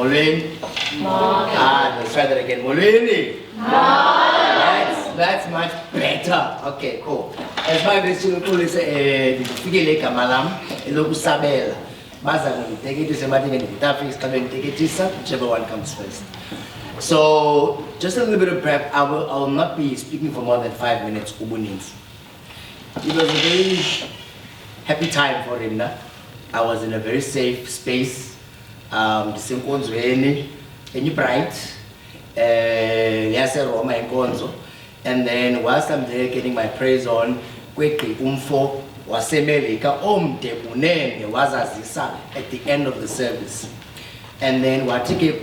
Molweni. Let's try that again. Molweni. That's much better. Okay, cool. As my best to call is Figile Kamalam, Elokusabel. Bazan, take it to Martin and Tafis, take it to whichever one comes first. So, just a little bit of prep. I will not be speaking for more than 5 minutes. It was a very happy time for him. I was in a very safe space. The same Konzo in Brighton, Roma and Konzo. And then whilst I'm there getting my praise on, quickly umfo wasemelika omde unene wazazisa at the end of the service. And then watike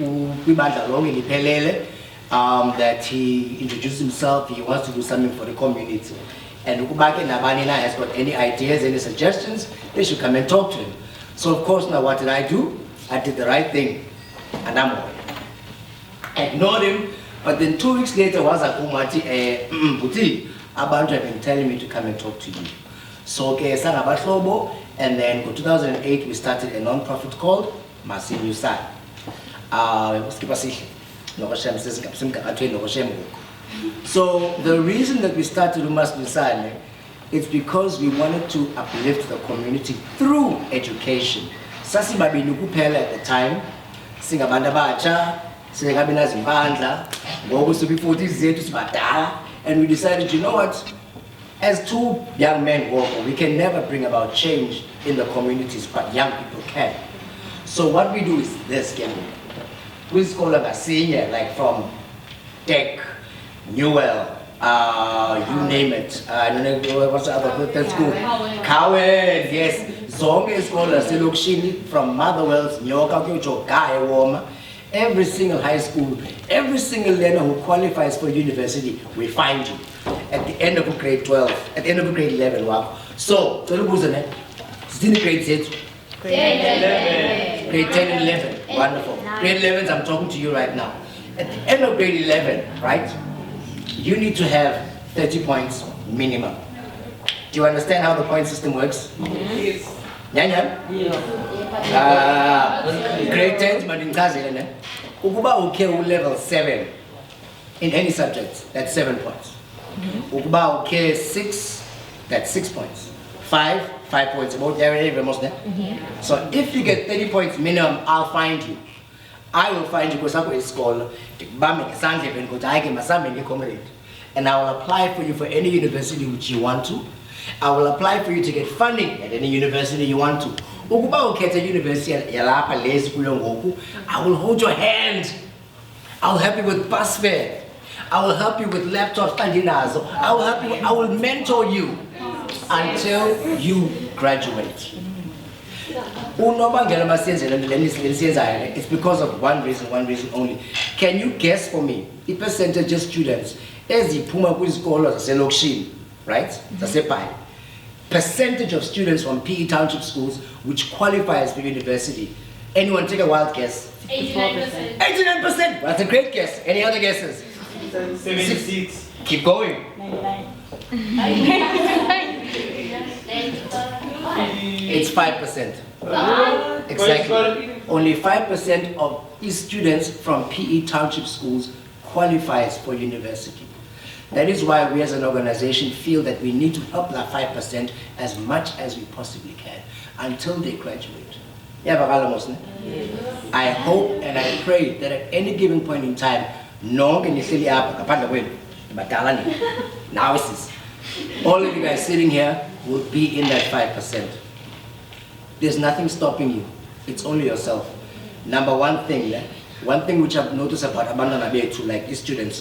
kwibandla lonke liphelele that he introduced himself, he wants to do something for the community. And ukubake nabanina has got any ideas, any suggestions, they should come and talk to him. So of course now what did I do? I did the right thing. And I'm I ignored him. But then 2 weeks later, was a Kumati, Abantu have been telling me to come and talk to you. So, and then in 2008, we started a non-profit called Masin Yusai. So, the reason that we started Masin Yusai is because we wanted to uplift the community through education. Sasi Babinukupela at the time, Singabanda Bacha, and we decided, you know what, as two young men walk, we can never bring about change in the communities, but young people can. So what we do is this, we call them a senior, like from Tech, Newell, you name it. I don't know what's the other that's school. Cowan, yes. Zonke scholars, from Motherwell's, Nyoka, Kyocho, Guy, Warmer. Every single high school, every single learner who qualifies for university, we find you at the end of grade 12, at the end of grade 11. Wow. So, who's in it? Still grade 8? Grade 11. Grade 10 and 11. Wonderful. Grade 11, I'm talking to you right now. At the end of grade 11, right, you need to have 30 points minimum. Do you understand how the point system works? Yes. Yeah. Grade 10, Ukuba okay level 7 in any subject, that's 7 points. Ukuba okay 6, that's 6 points. 5 points. So if you get 30 points minimum, I'll find you. I will find you because I'm a scholar. And I will apply for you for any university which you want to. I will apply for you to get funding at any university you want to. I will hold your hand. I will help you with bus fare. I will help you with laptops. I will help you. I will mentor you until you graduate. It's because of one reason only. Can you guess for me the percentage of students as the Puma scholars right? Percentage of students from PE township schools which qualifies for university. Anyone take a wild guess? 89%. 89%! That's a great guess. Any other guesses? 76. Keep going. 99. It's 5%. Exactly. Only 5% of these students from PE township schools qualifies for university. That is why we as an organization feel that we need to help that 5% as much as we possibly can until they graduate. I hope and I pray that at any given point in time, all of you guys sitting here will be in that 5%. There's nothing stopping you. It's only yourself. Number one thing which I've noticed about Abandana Betu, like these students,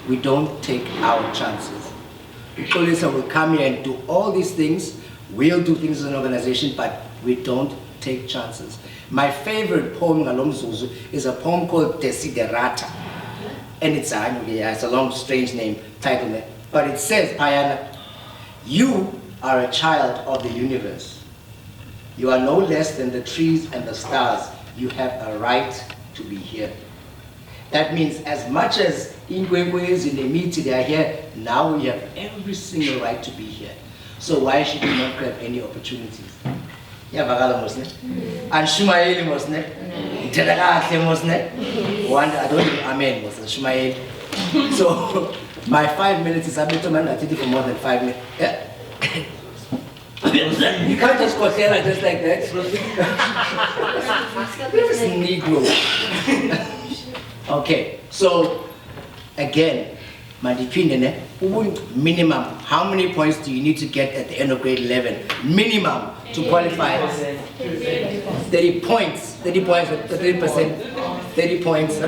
we don't take our chances. Police will come here and do all these things. We'll do things as an organization, but we don't take chances. My favorite poem Ngalomzuzu is a poem called Desiderata. And it's a long, strange name, title. But it says, Payana, you are a child of the universe. You are no less than the trees and the stars. You have a right to be here. That means as much as Ingwengwes in the meeting they are here, now we have every single right to be here. So why should we not grab any opportunities? Yeah, Bagala Muslim. And Shumaeli Muslim. One, I don't do amen, was Ishmael. So, my 5 minutes is a bit of man, I did it for more than 5 minutes. Yeah. You can't just go there just like that. This is Negro. Okay, so again, my opinion, minimum, how many points do you need to get at the end of grade 11? Minimum to qualify. 30 points, 30 points, 30%, 30 points,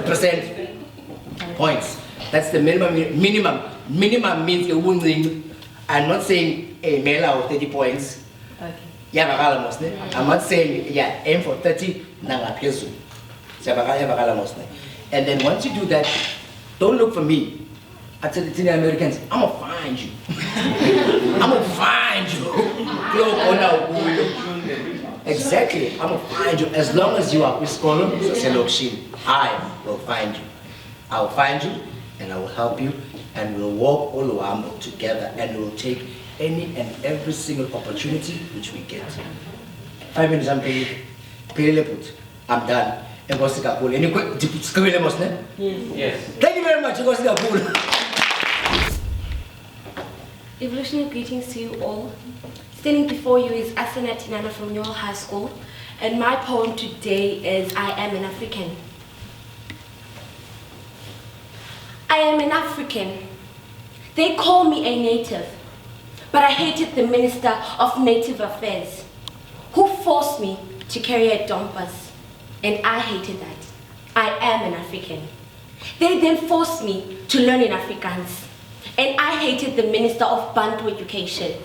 points. That's the minimum. Minimum means a wounding. I'm not saying a male out 30 points. Okay. Yeah, I'm not saying, yeah, aim for 30, and then once you do that, don't look for me. I tell the Americans, I'm gonna find you. I'm gonna find you. Exactly, I'm gonna find you. As long as you are with scholar, I will find you. I will find you and I will help you and we'll walk all around together and we'll take any and every single opportunity which we get. 5 minutes, I'm paying. I'm done. Yes. Thank you very much. Evolutionary greetings to you all. Standing before you is Ndinephupha from your high school, and my poem today is I Am an African. I am an African. They call me a native, but I hated the Minister of Native Affairs, who forced me to carry a dompas, and I hated that. I am an African. They then forced me to learn in Afrikaans, and I hated the Minister of Bantu Education,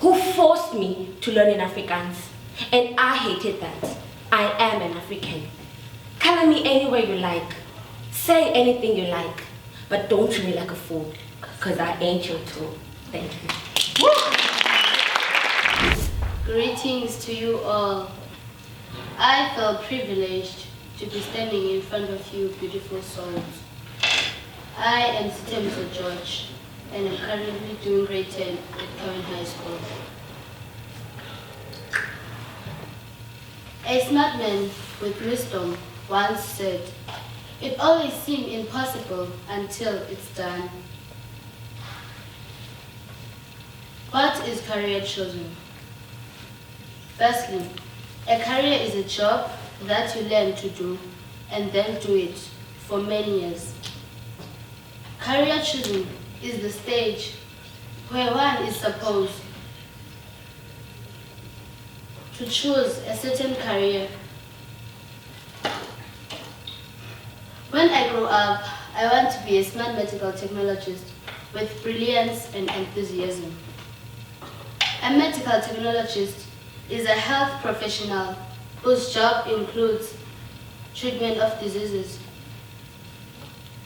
who forced me to learn in Afrikaans, and I hated that. I am an African. Color me any way you like. Say anything you like, but don't treat me like a fool, because I ain't your tool. Thank you. Greetings to you all. I feel privileged to be standing in front of you beautiful souls. I am Ndinephupha George, and I'm currently doing grade 10 at Current High School. A smart man with wisdom once said, "It always seems impossible until it's done." What is career choosing? Firstly, a career is a job that you learn to do and then do it for many years. Career choosing is the stage where one is supposed to choose a certain career. When I grow up, I want to be a smart medical technologist with brilliance and enthusiasm. A medical technologist is a health professional whose job includes treatment of diseases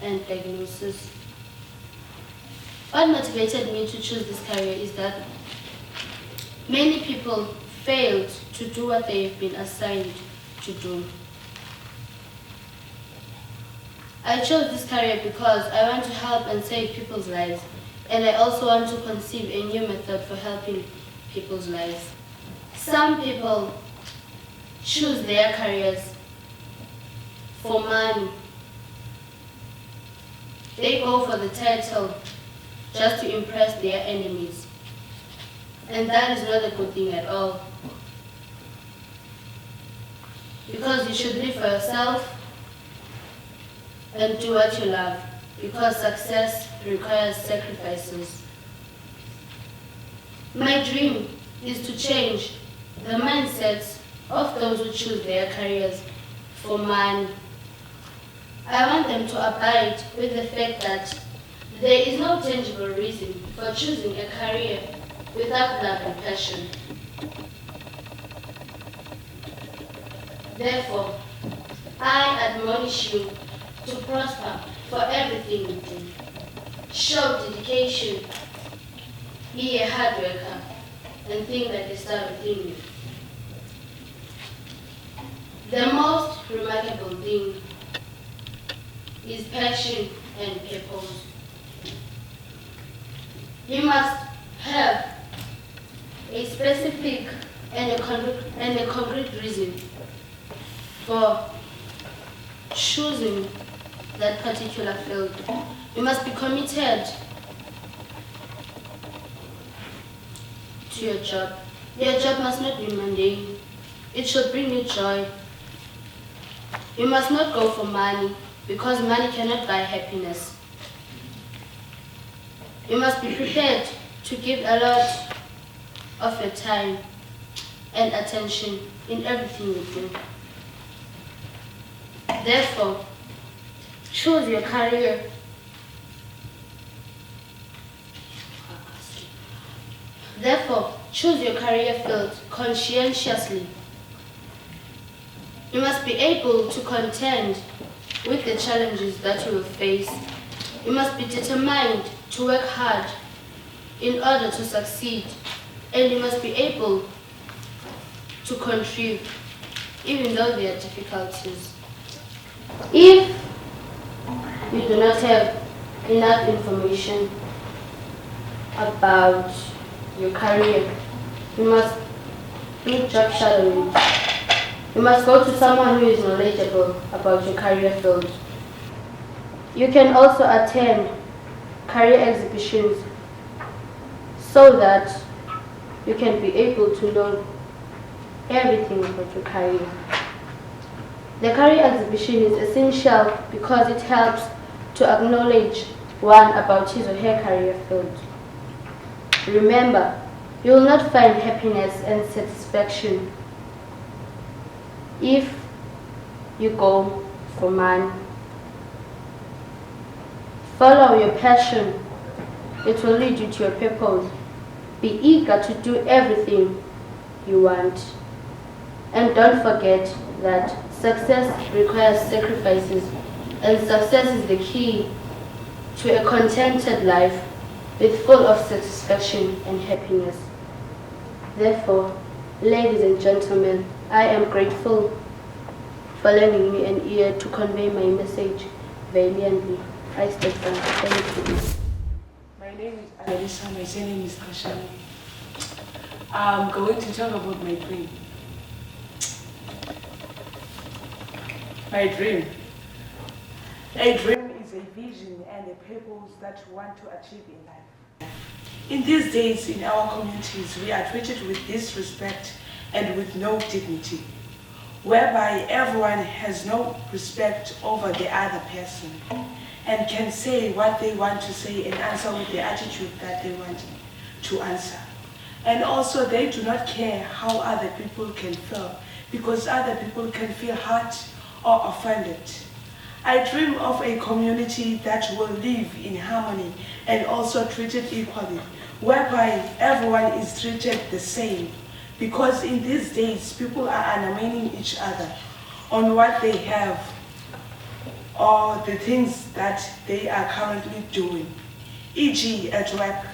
and diagnosis. What motivated me to choose this career is that many people failed to do what they have been assigned to do. I chose this career because I want to help and save people's lives, and I also want to conceive a new method for helping people's lives. Some people choose their careers for money. They go for the title just to impress their enemies. And that is not a good thing at all. Because you should live for yourself and do what you love, because success requires sacrifices. My dream is to change the mindsets of those who choose their careers for money. I want them to abide with the fact that there is no tangible reason for choosing a career without love and passion. Therefore, I admonish you to prosper for everything you do. Show dedication, be a hard worker, and think that they start within you. The most remarkable thing is passion and purpose. You must have a specific and a concrete reason for choosing that particular field, you must be committed to your job. Your job must not be mundane. It should bring you joy. You must not go for money, because money cannot buy happiness. You must be prepared to give a lot of your time and attention in everything you do. Therefore, choose your career. Therefore, choose your career field conscientiously. You must be able to contend with the challenges that you will face. You must be determined to work hard in order to succeed, and you must be able to contribute even though there are difficulties. If you do not have enough information about your career, you must do job shadowing. You must go to someone who is knowledgeable about your career field. You can also attend career exhibitions so that you can be able to know everything about your career. The career exhibition is essential because it helps to acknowledge one about his or her career field. Remember, you will not find happiness and satisfaction if you go for money. Follow your passion. It will lead you to your purpose. Be eager to do everything you want. And don't forget that success requires sacrifices, and success is the key to a contented life with full of satisfaction and happiness. Therefore, ladies and gentlemen, I am grateful for lending me an ear to convey my message valiantly. I step down. Thank you. My name is Alisa, my surname is Kashani. I'm going to talk about my dream. My dream. A dream is a vision and a purpose that you want to achieve in life. In these days, in our communities, we are treated with disrespect and with no dignity, whereby everyone has no respect over the other person and can say what they want to say and answer with the attitude that they want to answer. And also they do not care how other people can feel, because other people can feel hurt or offended. I dream of a community that will live in harmony and also treated equally, whereby everyone is treated the same. Because in these days, people are undermining each other on what they have or the things that they are currently doing. E.g., at work,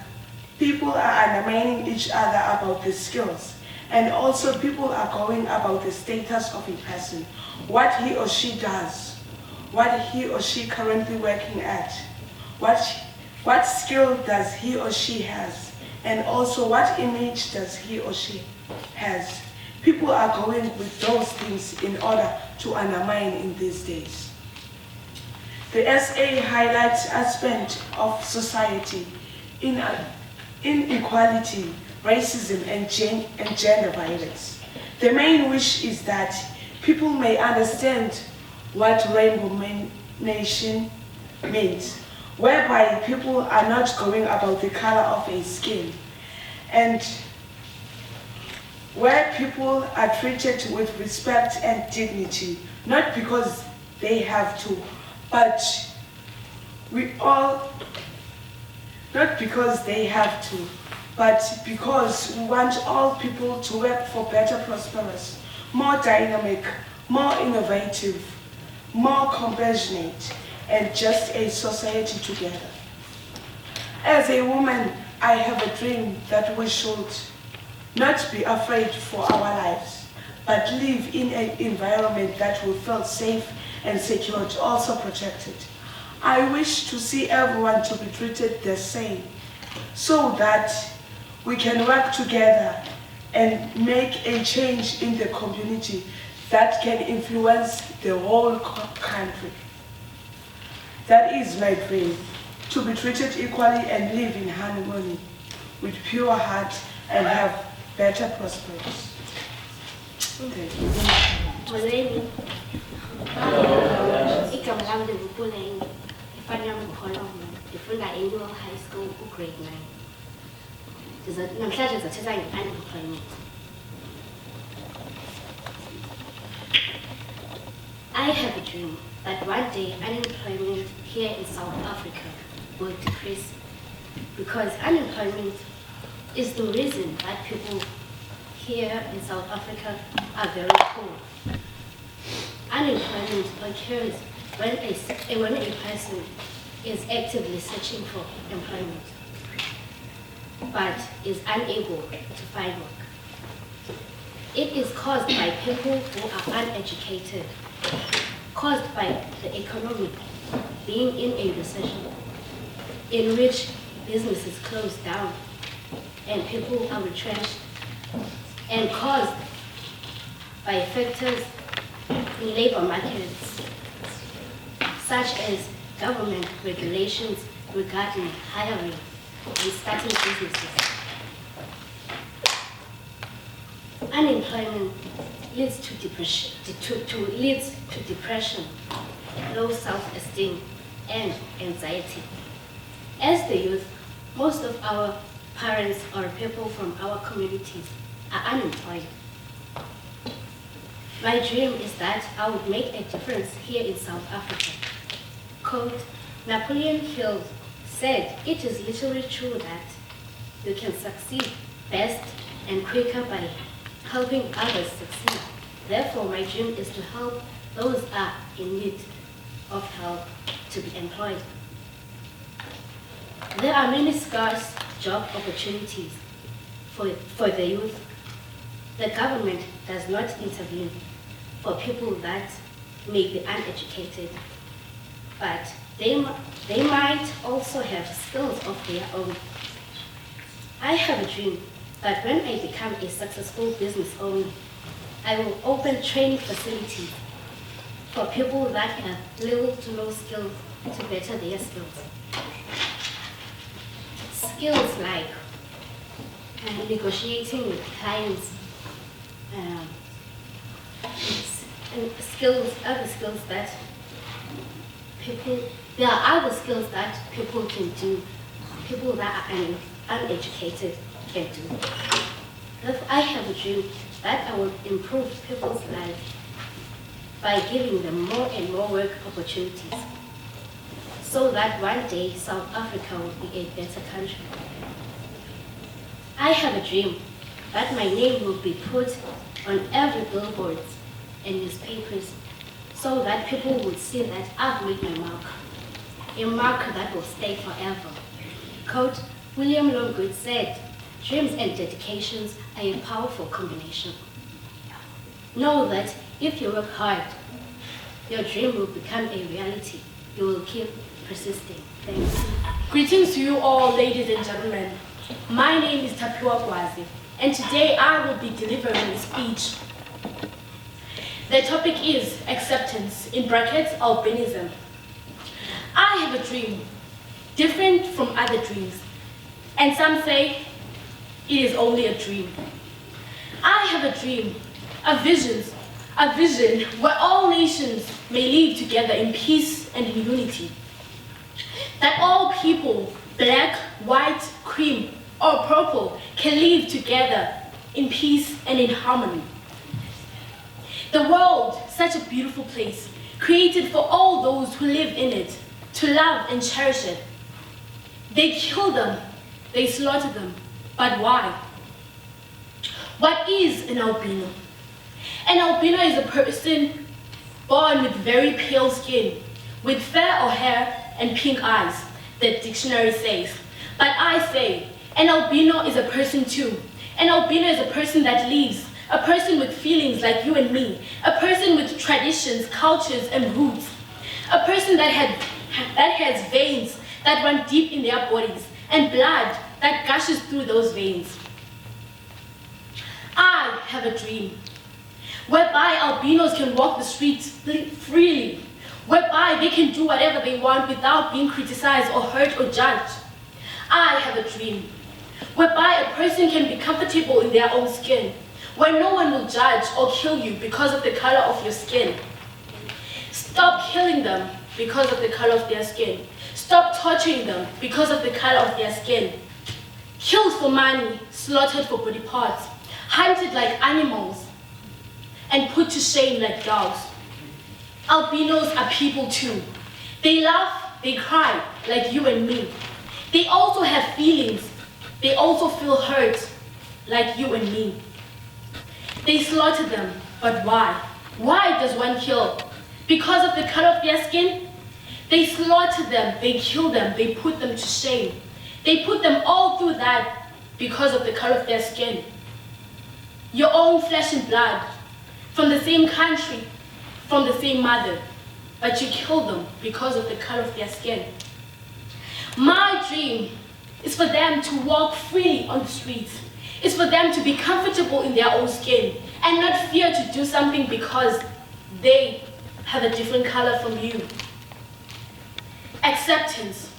people are undermining each other about the skills, and also people are going about the status of a person, what he or she does, what he or she currently working at, what skill does he or she has, and also what image does he or she has. People are going with those things in order to undermine in these days. The SA highlights aspects of society, inequality, racism, and gender violence. The main wish is that people may understand what Rainbow Nation means, whereby people are not going about the color of a skin, and where people are treated with respect and dignity, not because they have to, but not because they have to, but because we want all people to work for better prosperous, more dynamic, more innovative, more compassionate, and just a society together. As a woman, I have a dream that we should not be afraid for our lives, but live in an environment that will feel safe and secure, also protected. I wish to see everyone to be treated the same, so that we can work together and make a change in the community that can influence the whole country. That is my dream, to be treated equally and live in harmony with pure heart and have better prospects. Thank you. Molweni. Igama lami ndingupuleng. Ifani yami nguKholombe. Ndifunda eNewell High School grade 9. Namhlanje ndizothetha nge-unemployment. I have a dream that one day unemployment here in South Africa will decrease, because unemployment is the reason that people here in South Africa are very poor. Unemployment occurs when a person is actively searching for employment but is unable to find work. It is caused by people who are uneducated, caused by the economy being in a recession in which businesses close down and people are retrenched, and caused by factors in labor markets such as government regulations regarding hiring and starting businesses. Unemployment leads to depression, low self-esteem, and anxiety. As the youth, most of our parents or people from our communities are unemployed. My dream is that I would make a difference here in South Africa. Quote, Napoleon Hill said, "It is literally true that you can succeed best and quicker by helping others succeed. Therefore, my dream is to help those who are in need of help to be employed." There are many scarce job opportunities for the youth. The government does not intervene for people that may be uneducated, but they might also have skills of their own. I have a dream that when I become a successful business owner, I will open training facilities for people that have little to no skills to better their skills. Skills like negotiating with clients, and other skills that there are other skills that people can do, people that are uneducated can do. Therefore, I have a dream that I will improve people's lives by giving them more and more work opportunities, so that one day South Africa will be a better country. I have a dream that my name will be put on every billboard and newspapers, so that people will see that I've made my mark, a mark that will stay forever. Quote, William Longgood said, "Dreams and dedications are a powerful combination." Know that if you work hard, your dream will become a reality. You will keep persisting. Thanks. Greetings to you all, ladies and gentlemen. My name is Tapiwa Kwazi, and today I will be delivering a speech. The topic is acceptance, in brackets, albinism. I have a dream, different from other dreams, and some say it is only a dream. I have a dream, a vision where all nations may live together in peace and in unity. That all people, black, white, cream, or purple, can live together in peace and in harmony. The world, such a beautiful place, created for all those who live in it, to love and cherish it. They kill them, they slaughter them, but why? What is an albino? An albino is a person born with very pale skin, with fair or hair and pink eyes, the dictionary says. But I say, an albino is a person too. An albino is a person that lives, a person with feelings like you and me, a person with traditions, cultures, and roots, a person that has veins that run deep in their bodies and blood that gushes through those veins. I have a dream. whereby albinos can walk the streets freely, whereby they can do whatever they want without being criticized or hurt or judged. I have a dream whereby a person can be comfortable in their own skin, where no one will judge or kill you because of the color of your skin. Stop killing them because of the color of their skin. Stop torturing them because of the color of their skin. Killed for money, slaughtered for body parts, hunted like animals, and put to shame like dogs. Albinos are people too. They laugh, they cry, like you and me. They also have feelings. They also feel hurt, like you and me. They slaughter them, but why? Why does one kill? Because of the color of their skin? They slaughter them, they kill them, they put them to shame. They put them all through that because of the color of their skin. Your own flesh and blood, from the same country, from the same mother, but you kill them because of the color of their skin. My dream is for them to walk freely on the streets. It's for them to be comfortable in their own skin and not fear to do something because they have a different color from you. Acceptance.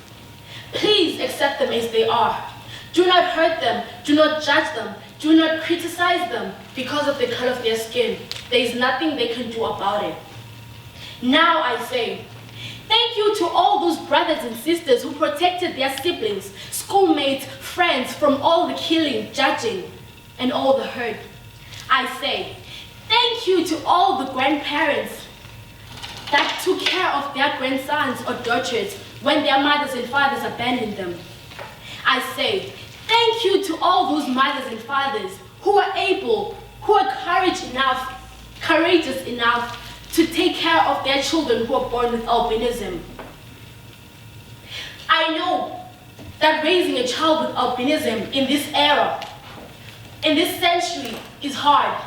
Please accept them as they are. Do not hurt them. Do not judge them. Do not criticize them because of the color of their skin. There is nothing they can do about it. Now I say, thank you to all those brothers and sisters who protected their siblings, schoolmates, friends from all the killing, judging, and all the hurt. I say, thank you to all the grandparents that took care of their grandsons or daughters when their mothers and fathers abandoned them. I say, thank you to all those mothers and fathers who are courageous enough to take care of their children who are born with albinism. I know that raising a child with albinism in this era, in this century, is hard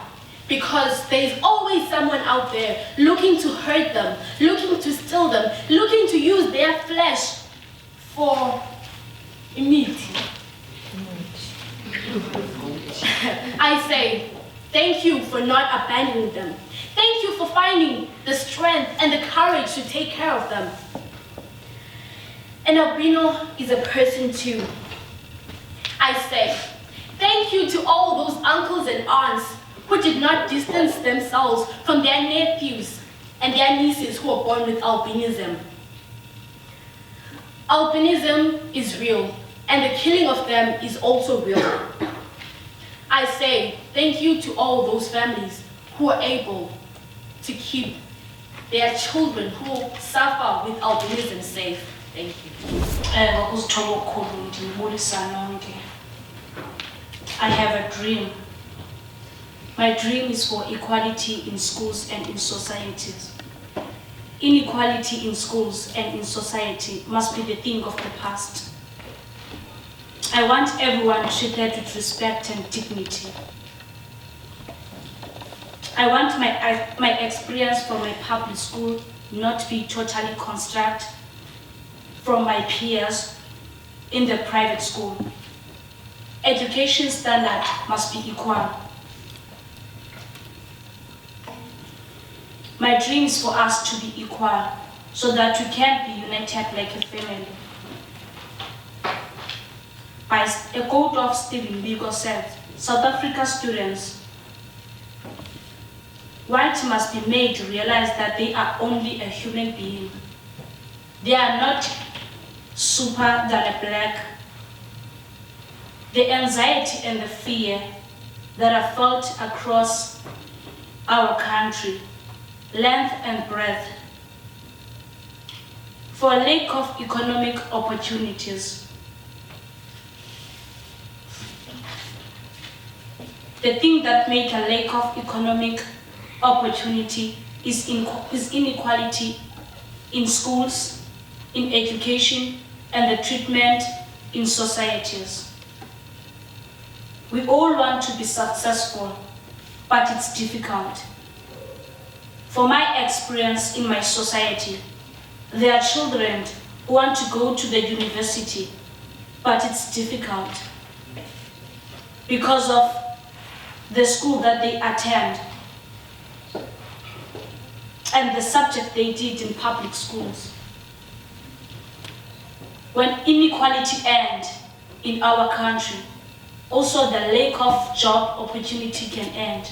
because there is always someone out there looking to hurt them, looking to steal them, looking to use their flesh for meat. I say, thank you for not abandoning them. Thank you for finding the strength and the courage to take care of them. An albino is a person too. I say, thank you to all those uncles and aunts who did not distance themselves from their nephews and their nieces who are born with albinism. Albinism is real, and the killing of them is also real. I say thank you to all those families who are able to keep their children who suffer with albinism safe. Thank you. I have a dream. My dream is for equality in schools and in societies. Inequality in schools and in society must be the thing of the past. I want everyone treated with respect and dignity. I want my experience from my public school not be totally constructed from my peers in the private school. Education standard must be equal. My dream is for us to be equal so that we can be united like a family. By a quote of Stephen Biko said, South Africa students, white must be made to realize that they are only a human being. They are not super than a black. The anxiety and the fear that are felt across our country, length and breadth, for a lack of economic opportunities. The thing that makes a lack of economic opportunity is inequality in schools, in education, and the treatment in societies. We all want to be successful, but it's difficult. For my experience in my society, there are children who want to go to the university, but it's difficult because of the school that they attend. and the subject they did in public schools. When inequality ends in our country, also the lack of job opportunity can end.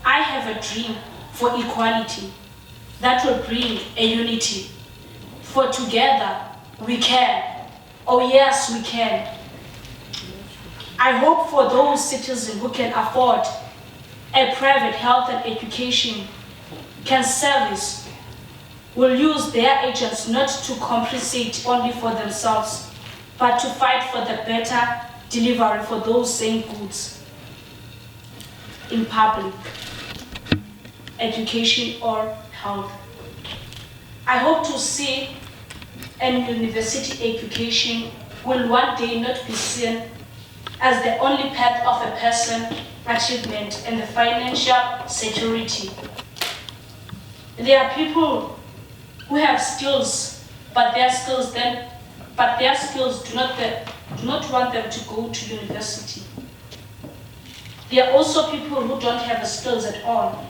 I have a dream for equality that will bring a unity. For together we can. Oh yes, we can. I hope for those citizens who can afford a private health and education can service will use their agents not to compensate only for themselves, but to fight for the better delivery for those same goods in public, education or health. I hope to see an university education will one day not be seen as the only path of a person's achievement and the financial security. There are people who have skills, but their skills do not want them to go to university. There are also people who don't have the skills at all,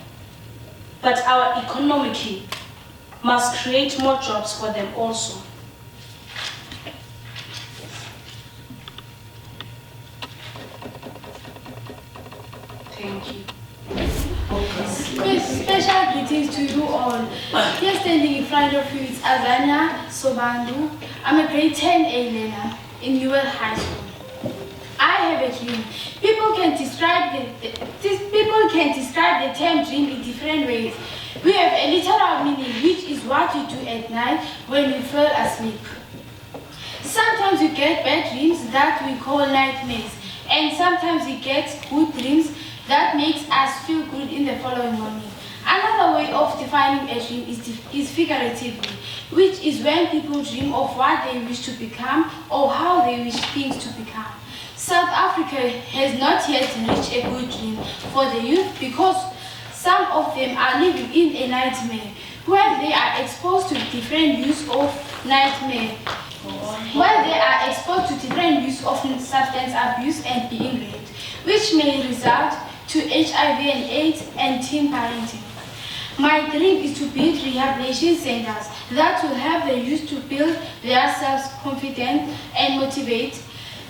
but our economy must create more jobs for them also. Thank you. Special greetings to you all. Here standing in front of you is Azania Sobandu. I'm a grade 10A learner in UL High School. I have a dream. People can describe the term dream in different ways. We have a literal meaning, which is what you do at night when you fall asleep. Sometimes you get bad dreams that we call nightmares, and sometimes we get good dreams that makes us feel good in the following morning. Another way of defining a dream is figuratively, which is when people dream of what they wish to become or how they wish things to become. South Africa has not yet reached a good dream for the youth because some of them are living in a nightmare where they are exposed to different use of substance abuse and being raped, which may result to HIV and AIDS and teen parenting. My dream is to build rehabilitation centers that will help the youth to build their self-confidence and motivate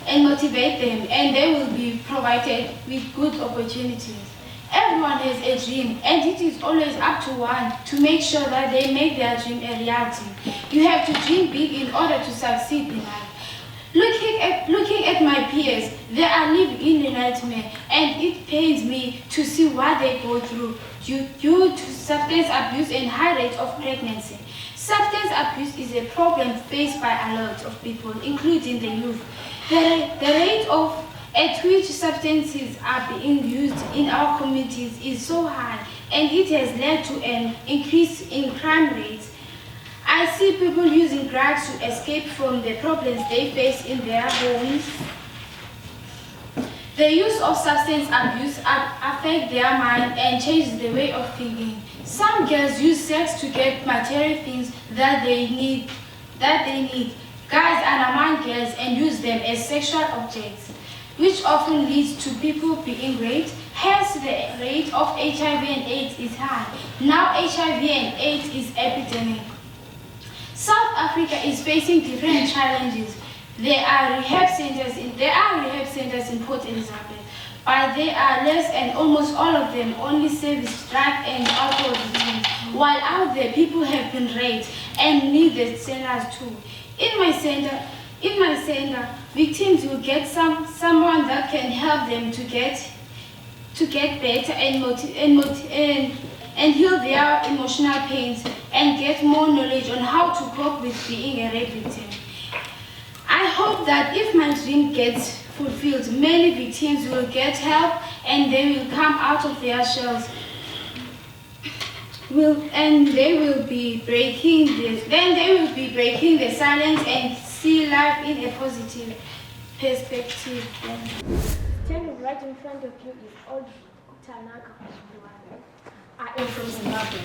them, and they will be provided with good opportunities. Everyone has a dream, and it is always up to one to make sure that they make their dream a reality. You have to dream big in order to succeed in life. Looking at my peers, they are living in a nightmare, and it pains me to see what they go through due to substance abuse and high rate of pregnancy. Substance abuse is a problem faced by a lot of people, including the youth. The rate at which substances are being used in our communities is so high, and it has led to an increase in crime rates. I see people using drugs to escape from the problems they face in their homes. The use of substance abuse affects their mind and changes the way of thinking. Some girls use sex to get material things that they need. Guys undermine girls and use them as sexual objects, which often leads to people being raped. Hence, the rate of HIV and AIDS is high. Now, HIV and AIDS is epidemic. South Africa is facing different challenges. There are rehab centers in Port Elizabeth, but they are less, and almost all of them only service drug and alcohol victims, while out there people have been raped and need the centers too. In my center, victims will get someone that can help them to get better and heal their emotional pains and get more knowledge on how to cope with being a rape victim. I hope that if my dream gets fulfilled, many victims will get help and they will come out of their shells. They will be breaking the silence and see life in a positive perspective. Standing right in front of you is old Tanaka. I am from Zimbabwe,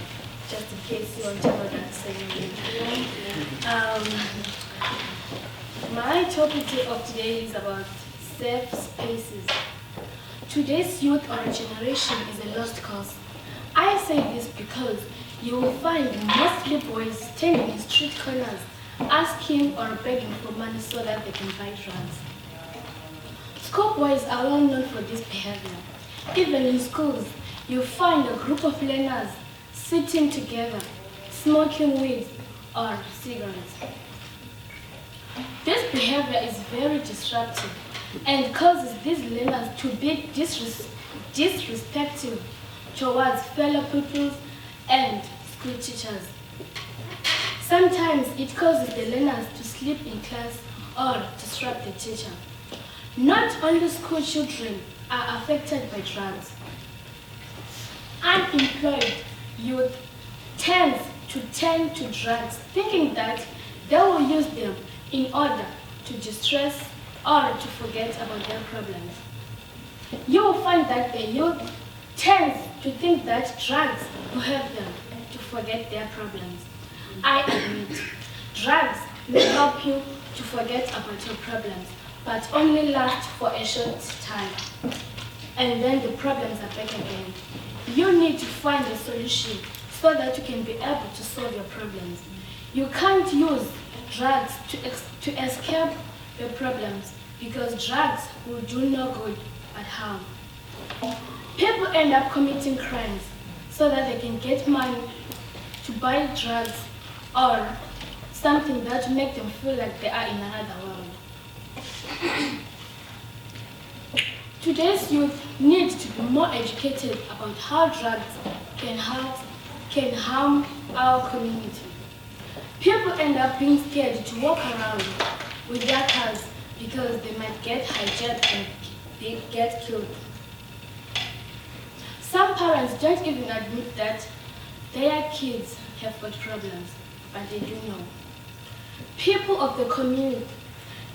just in case you want to know that saying. My topic of today is about safe spaces. Today's youth or generation is a lost cause. I say this because you will find mostly boys standing in street corners asking or begging for money so that they can buy drugs. Schoolboys are well known for this behavior. Even in schools, you find a group of learners sitting together, smoking weed or cigarettes. This behavior is very disruptive and causes these learners to be disrespectful towards fellow pupils and school teachers. Sometimes it causes the learners to sleep in class or disrupt the teacher. Not only school children are affected by drugs. Unemployed youth tends to turn to drugs thinking that they will use them in order to distress or to forget about their problems. You will find that the youth tends to think that drugs will help them to forget their problems. I admit, drugs may help you to forget about your problems, but only last for a short time. And then the problems are back again. You need to find a solution so that you can be able to solve your problems. You can't use drugs to escape your problems because drugs will do no good but harm. People end up committing crimes so that they can get money to buy drugs or something that will make them feel like they are in another world. Today's youth need to be more educated about how drugs can harm our community. People end up being scared to walk around with their cars because they might get hijacked and they get killed. Some parents don't even admit that their kids have got problems, but they do know. People of the community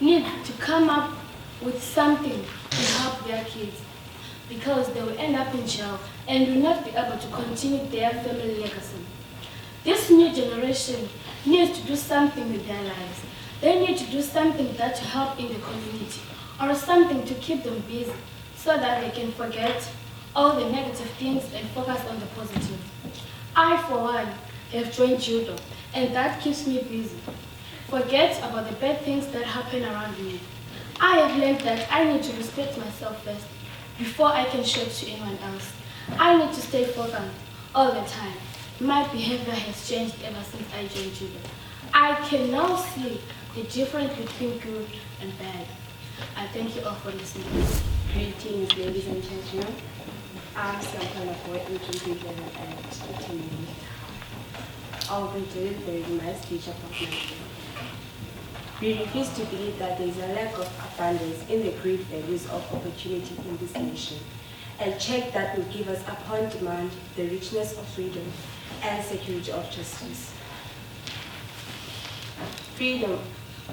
need to come up with something to help their kids because they will end up in jail and will not be able to continue their family legacy. This new generation needs to do something with their lives. They need to do something that will help in the community or something to keep them busy so that they can forget all the negative things and focus on the positive. I, for one, have joined judo and that keeps me busy. Forget about the bad things that happen around me. I have learned that I need to respect myself first before I can show it to anyone else. I need to stay focused all the time. My behavior has changed ever since I joined judo. I can now see the difference between good and bad. I thank you all for listening. Greetings, ladies and gentlemen. I'm Sampana for Entry Level at 18 minutes. I'll be delivering my speech about my job. We refuse to believe that there is a lack of abundance in the great values of opportunity in this nation. A check that will give us upon demand the richness of freedom and security of justice. Freedom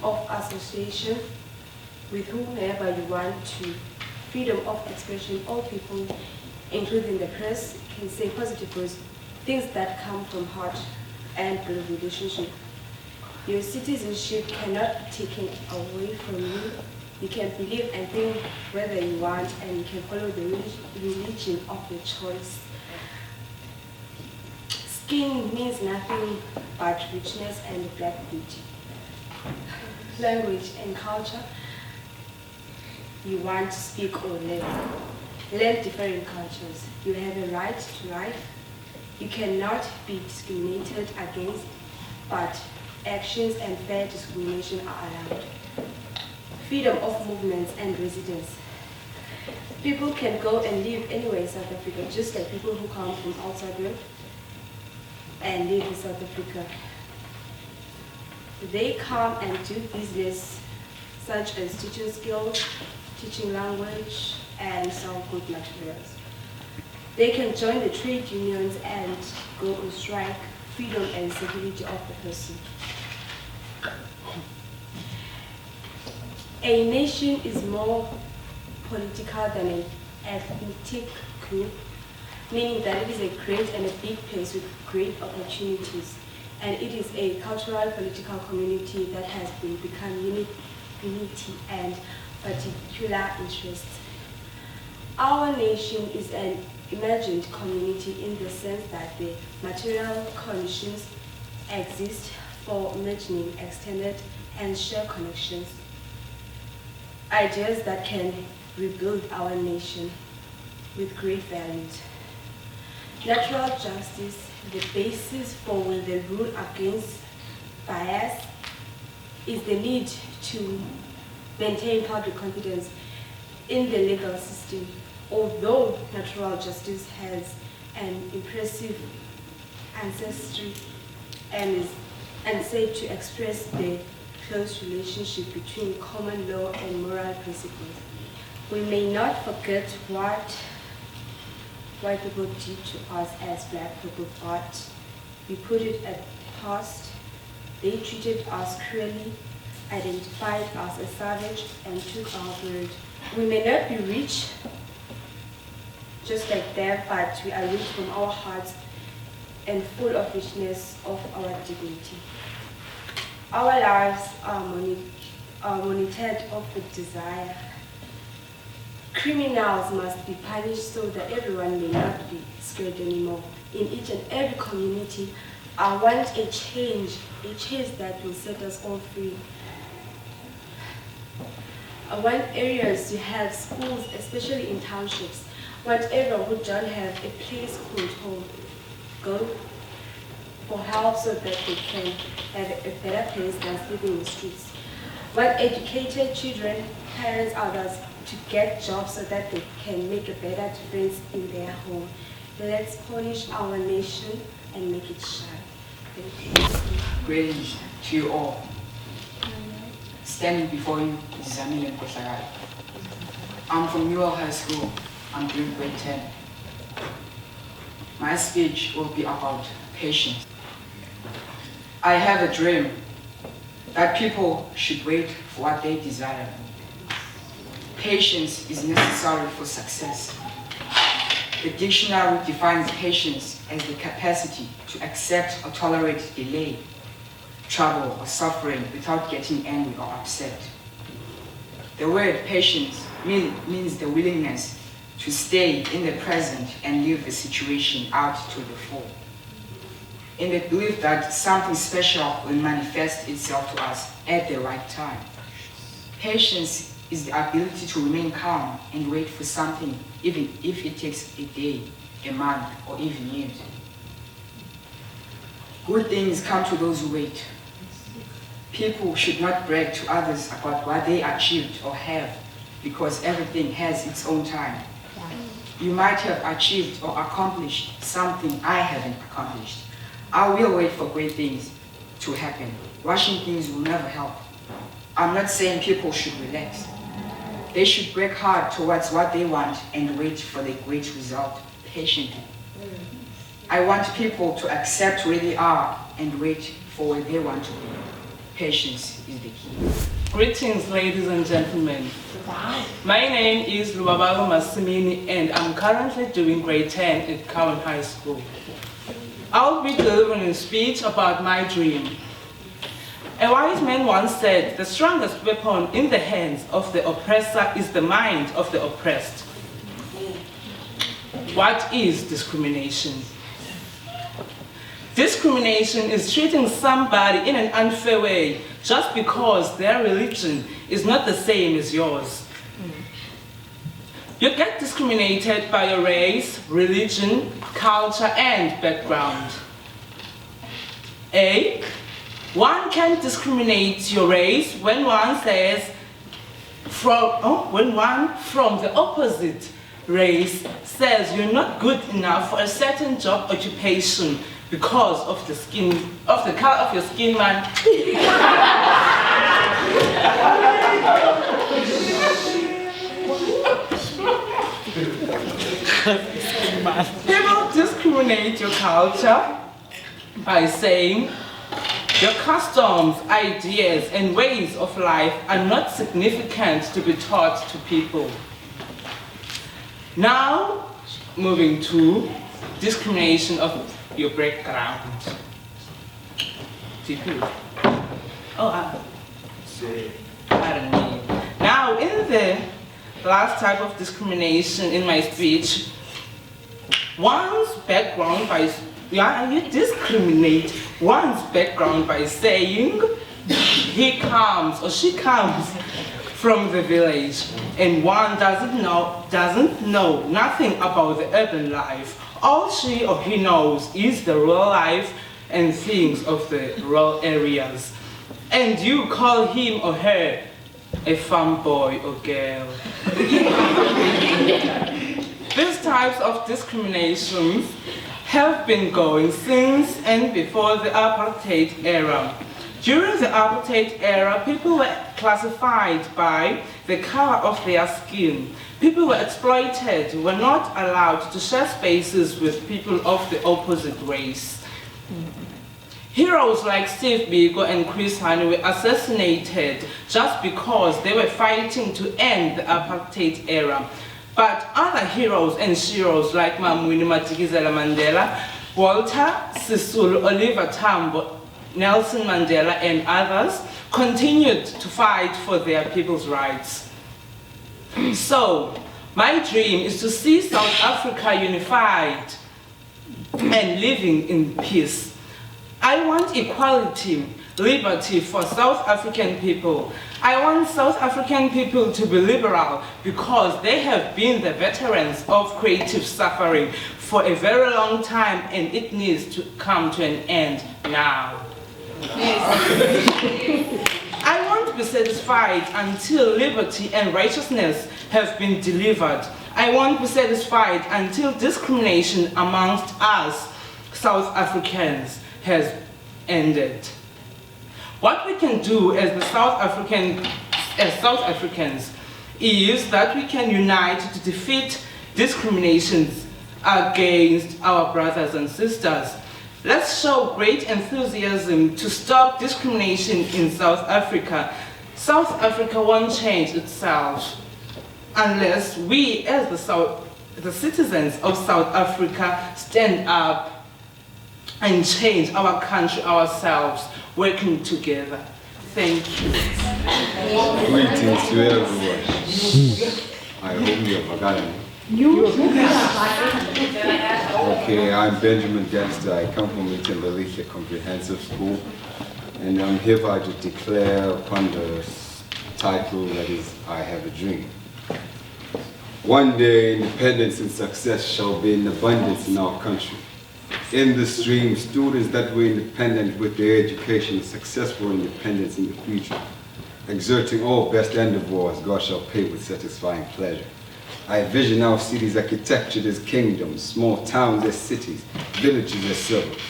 of association with whomever you want to. Freedom of expression. All people, including the press, can say positive words, things that come from heart and build relationship. Your citizenship cannot be taken away from you. You can believe and think whether you want, and you can follow the religion of your choice. Skin means nothing but richness and black beauty. Language and culture. You want to speak or learn. Learn different cultures. You have a right to life. You cannot be discriminated against, but actions and fair discrimination are allowed. Freedom of movements and residence. People can go and live anywhere in South Africa, just like people who come from outside world and live in South Africa. They come and do business such as teaching skills, teaching language, and sell good materials. They can join the trade unions and go on strike. Freedom and security of the person. A nation is more political than an ethnic group, meaning that it is a great and a big place with great opportunities, and it is a cultural political community that has become unity and particular interests. Our nation is an imagined community in the sense that the material conditions exist for imagining extended and shared connections, ideas that can rebuild our nation with great values. Natural justice, the basis for the rule against bias, is the need to maintain public confidence in the legal system. Although natural justice has an impressive ancestry and is said to express the close relationship between common law and moral principles, we may not forget what white people did to us as black people thought. We put it at past. They treated us cruelly, identified us as savage, and took our bird. We may not be rich, just like them, but we are rich from our hearts and full of richness of our dignity. Our lives are monitored of the desire. Criminals must be punished so that everyone may not be scared anymore. In each and every community, I want a change that will set us all free. I want areas to have schools, especially in townships. I want everyone who don't have a place called home go for help so that they can have a better place than living in the streets. I want educated children, parents, others to get jobs so that they can make a better difference in their home. Let's polish our nation and make it shine. Thank you. Greetings to you all. Standing before you is Ndinephupha. I'm from Newell High School. I'm doing grade 10. My speech will be about patience. I have a dream that people should wait for what they desire. Patience is necessary for success. The dictionary defines patience as the capacity to accept or tolerate delay, trouble, or suffering without getting angry or upset. The word patience means the willingness to stay in the present and live the situation out to the full, in the belief that something special will manifest itself to us at the right time. Patience is the ability to remain calm and wait for something, even if it takes a day, a month, or even years. Good things come to those who wait. People should not brag to others about what they achieved or have, because everything has its own time. You might have achieved or accomplished something I haven't accomplished. I will wait for great things to happen. Rushing things will never help. I'm not saying people should relax. They should work hard towards what they want and wait for the great result patiently. I want people to accept where they are and wait for where they want to be. Patience is the key. Greetings, ladies and gentlemen. My name is Lubabago Masimini and I'm currently doing grade 10 at Cowan High School. I'll be delivering a speech about my dream. A wise man once said, the strongest weapon in the hands of the oppressor is the mind of the oppressed. What is discrimination? Discrimination is treating somebody in an unfair way just because their religion is not the same as yours. You get discriminated by your race, religion, culture, and background. A. One can discriminate your race when one says when one from the opposite race says you're not good enough for a certain job occupation because of the color of your skin, man. People discriminate your culture by saying your customs, ideas, and ways of life are not significant to be taught to people. Now, moving to discrimination of your background. Pardon me. Now, in the last type of discrimination in my speech, one's background by you discriminate one's background by saying he comes or she comes from the village, and one doesn't know nothing about the urban life. All she or he knows is the rural life and things of the rural areas. And you call him or her a farm boy or girl. These types of discriminations have been going since and before the apartheid era. During the apartheid era, people were classified by the color of their skin. People were exploited, were not allowed to share spaces with people of the opposite race. Heroes like Steve Biko and Chris Hani were assassinated just because they were fighting to end the apartheid era. But other heroes and sheroes like Mamwini Madikizela Mandela, Walter Sisulu, Oliver Tambo, Nelson Mandela and others continued to fight for their people's rights. So, my dream is to see South Africa unified and living in peace. I want equality, liberty for South African people. I want South African people to be liberal because they have been the veterans of creative suffering for a very long time, and it needs to come to an end now. I won't be satisfied until liberty and righteousness have been delivered. I won't be satisfied until discrimination amongst us South Africans has ended. What we can do as South Africans is that we can unite to defeat discriminations against our brothers and sisters. Let's show great enthusiasm to stop discrimination in South Africa. South Africa won't change itself unless we, as the citizens of South Africa, stand up and change our country ourselves, working together. Thank you. Greetings to everyone. I hope you have gotten it. Okay, I'm Benjamin Dexter. I come from Ndinephupha Comprehensive School, and I'm hereby to declare upon the title that is, I Have a Dream. One day, independence and success shall be in abundance in our country. In this dream, students that were independent with their education, successful independence in the future, exerting all best endeavors, God shall pay with satisfying pleasure. I envision our cities architectured as kingdoms, small towns as cities, villages as suburbs.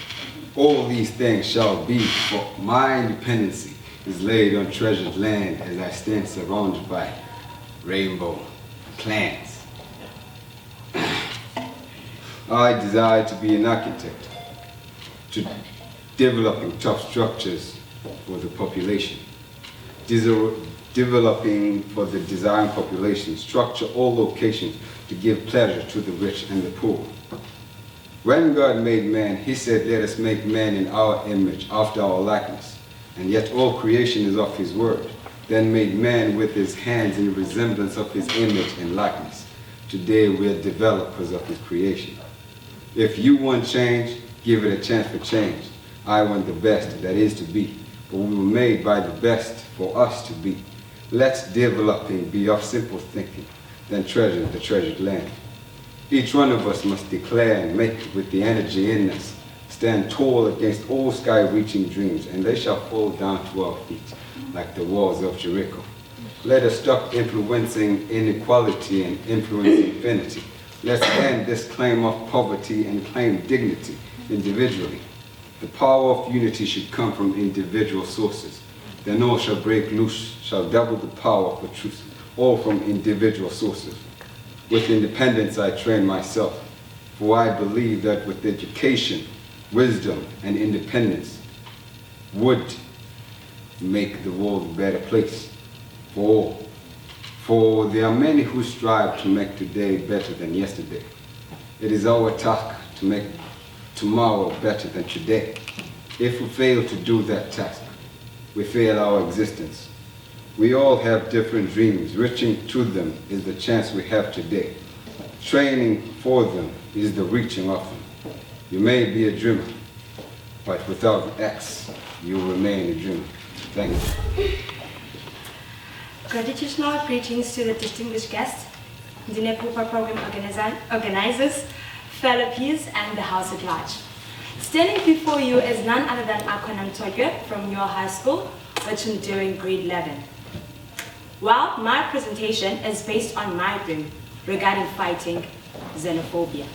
All these things shall be, for my independency is laid on treasured land as I stand surrounded by rainbow clans. I desire to be an architect, to developing tough structures for the population, developing for the desiring population, structure all locations to give pleasure to the rich and the poor. When God made man, he said, let us make man in our image, after our likeness. And yet all creation is of his word. Then made man with his hands in resemblance of his image and likeness. Today we are developers of his creation. If you want change, give it a chance for change. I want the best that is to be, but we were made by the best for us to be. Let's developing be of simple thinking, then treasure the treasured land. Each one of us must declare and make with the energy in us, stand tall against all sky-reaching dreams, and they shall fall down to our feet like the walls of Jericho. Let us stop influencing inequality and influence infinity. Let's end this claim of poverty and claim dignity individually. The power of unity should come from individual sources. Then all shall break loose, shall double the power for truth, all from individual sources. With independence I train myself, for I believe that with education, wisdom, and independence would make the world a better place for all. For there are many who strive to make today better than yesterday. It is our task to make tomorrow better than today. If we fail to do that task, we fail our existence. We all have different dreams. Reaching to them is the chance we have today. Training for them is the reaching of them. You may be a dreamer, but without an X, you remain a dreamer. Thank you. Gratitudinal greetings to the distinguished guests, Ndinephupha program organizers, fellow peers, and the house at large. Standing before you is none other than Akona Mtogwe from your high school, which I'm doing grade 11. Well, my presentation is based on my dream regarding fighting xenophobia.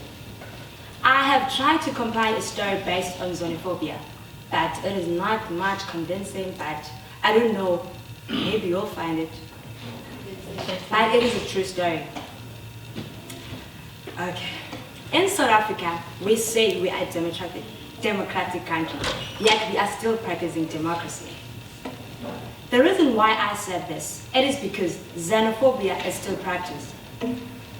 I have tried to compile a story based on xenophobia, but it is not much convincing, but I don't know, maybe you'll find it. But it is a true story. Okay. In South Africa, we say we are a democratic country, yet we are still practicing democracy. The reason why I said this, it is because xenophobia is still practiced.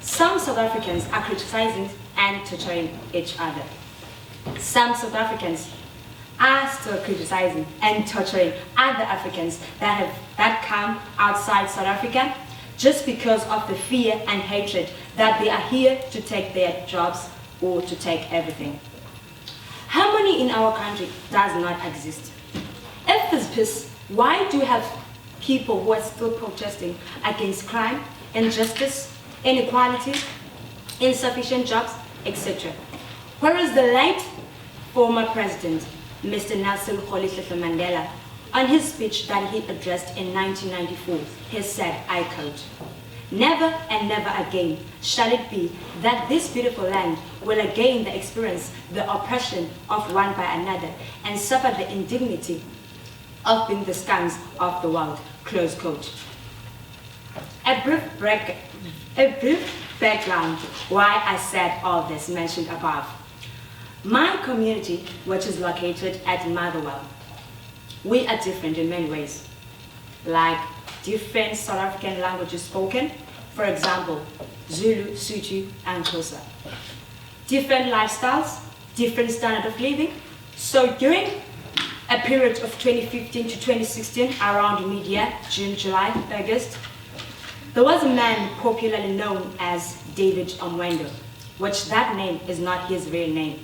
Some South Africans are criticizing and torturing each other. Some South Africans are still criticizing and torturing other Africans that come outside South Africa just because of the fear and hatred that they are here to take their jobs or to take everything. Harmony in our country does not exist. If there's peace, why do you have people who are still protesting against crime, injustice, inequality, insufficient jobs, etc.? Whereas the late former president, Mr. Nelson Mandela, on his speech that he addressed in 1994, he said, I quote, "Never and never again shall it be that this beautiful land will again experience the oppression of one by another and suffer the indignity of being the scums of the world," close quote. A brief background why I said all this mentioned above. My community, which is located at Motherwell, we are different in many ways, like different South African languages spoken, for example, Zulu, Sotho, and Xhosa. Different lifestyles, different standard of living. So during a period of 2015 to 2016, around mid-year, June, July, August, there was a man popularly known as David Omwendo, which that name is not his real name.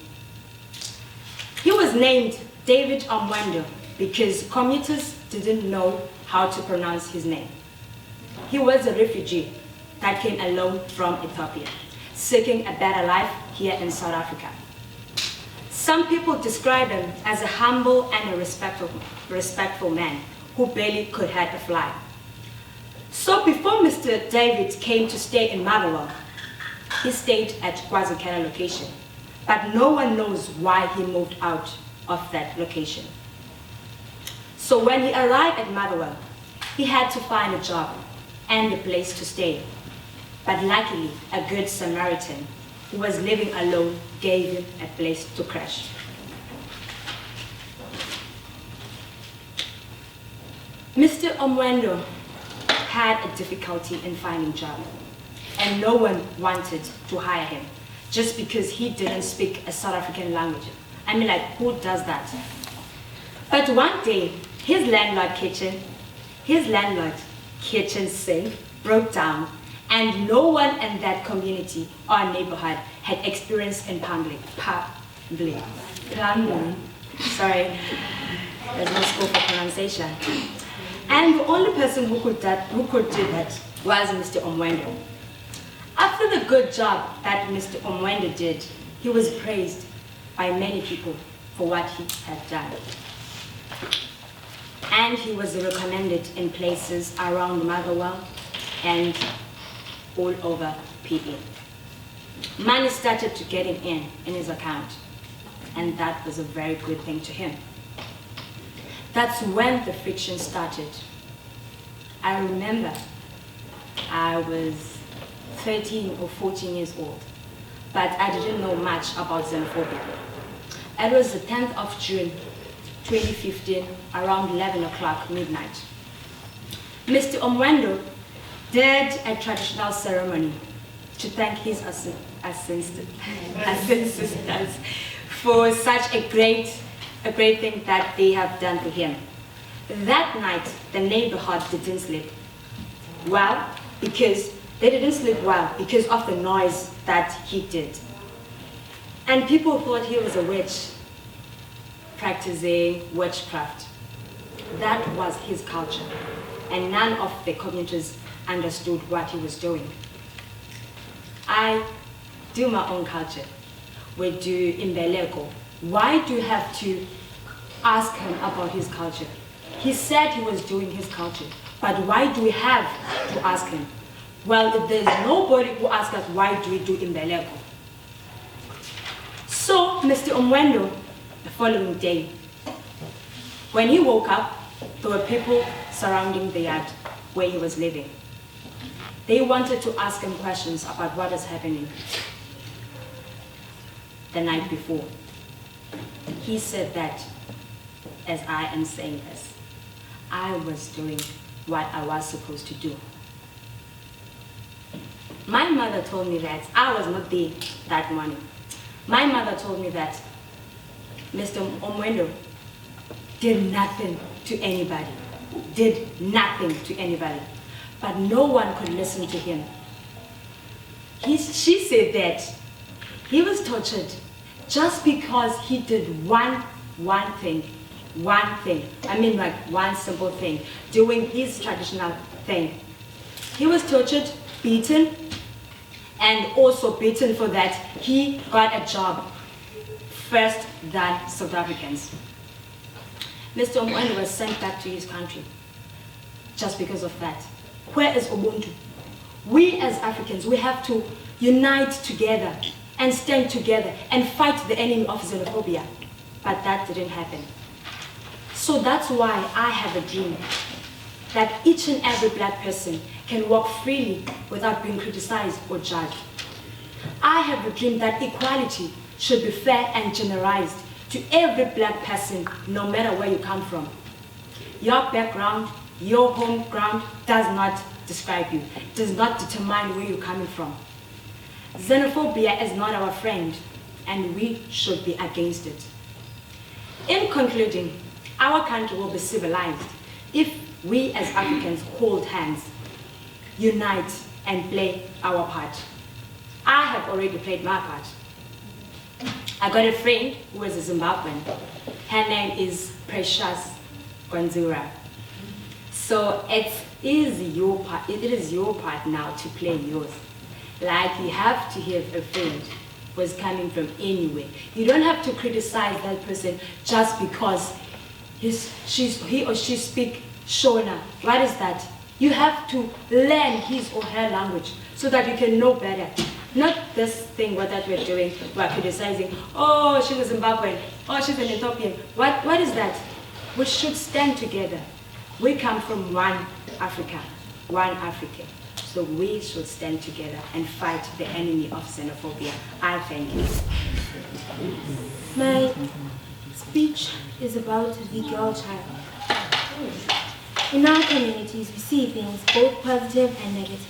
He was named David Omwendo because commuters didn't know how to pronounce his name. He was a refugee that came alone from Ethiopia, seeking a better life here in South Africa. Some people describe him as a humble and a respectful man who barely could hurt a fly. So before Mr. David came to stay in Motherwell, he stayed at KwaZulu location, but no one knows why he moved out of that location. So when he arrived at Motherwell, he had to find a job and a place to stay. But luckily, a good Samaritan who was living alone gave him a place to crash. Mr. Omwendo had a difficulty in finding a job, and no one wanted to hire him just because he didn't speak a South African language. I mean, like, who does that? But one day, his landlord kitchen sink broke down, and no one in that community or neighborhood had experience in plumbing. Sorry, there's no scope for pronunciation. And the only person who could do that was Mr. Omwendo. After the good job that Mr. Omwendo did, he was praised by many people for what he had done. And he was recommended in places around Motherwell and all over PE. Money started to get in his account, and that was a very good thing to him. That's when the friction started. I remember I was 13 or 14 years old, but I didn't know much about xenophobia. It was the 10th of June, 2015, around 11 o'clock midnight. Mr. Omwendo did a traditional ceremony to thank his ancestors for such a great thing that they have done to him. That night, the neighborhood didn't sleep. Well, because They didn't sleep well because of the noise that he did. And people thought he was a witch, practicing witchcraft. That was his culture, and none of the commuters understood what he was doing. I do my own culture. We do imbeleko. Why do you have to ask him about his culture? He said he was doing his culture, but why do we have to ask him? Well, if there's nobody who asks us why do we do imbeleko. So, Mr. Omwendo, the following day, when he woke up, there were people surrounding the yard where he was living. They wanted to ask him questions about what is happening the night before. He said that, as I am saying this, I was doing what I was supposed to do. My mother told me that I was not there that morning. My mother told me that Mr. Omwendo did nothing to anybody, but no one could listen to him. She said that he was tortured just because he did one thing. I mean, like one simple thing, doing his traditional thing. He was tortured, beaten, and also beaten for that he got a job first than South Africans. Mr. Omwendo was sent back to his country just because of that. Where is Ubuntu? We as Africans, we have to unite together and stand together and fight the enemy of xenophobia. But that didn't happen. So that's why I have a dream that each and every black person can walk freely without being criticized or judged. I have a dream that equality should be fair and generalized to every black person, no matter where you come from. Your background, your home ground does not describe you, does not determine where you're coming from. Xenophobia is not our friend, and we should be against it. In concluding, our country will be civilized if we as Africans hold hands, unite, and play our part. I have already played my part. I got a friend who is a Zimbabwean. Her name is Precious Gwanzura. So it is your part now to play yours. Like you have to have a friend who is coming from anywhere. You don't have to criticize that person just because he or she speaks Shona. What is that? You have to learn his or her language so that you can know better. Not this thing what that we're doing, we're criticizing, oh, she was Zimbabwean, oh, she's an Ethiopian. What is that? We should stand together. We come from one Africa, one Africa. So we should stand together and fight the enemy of xenophobia. I thank you. My speech is about the girl child. In our communities, we see things both positive and negative.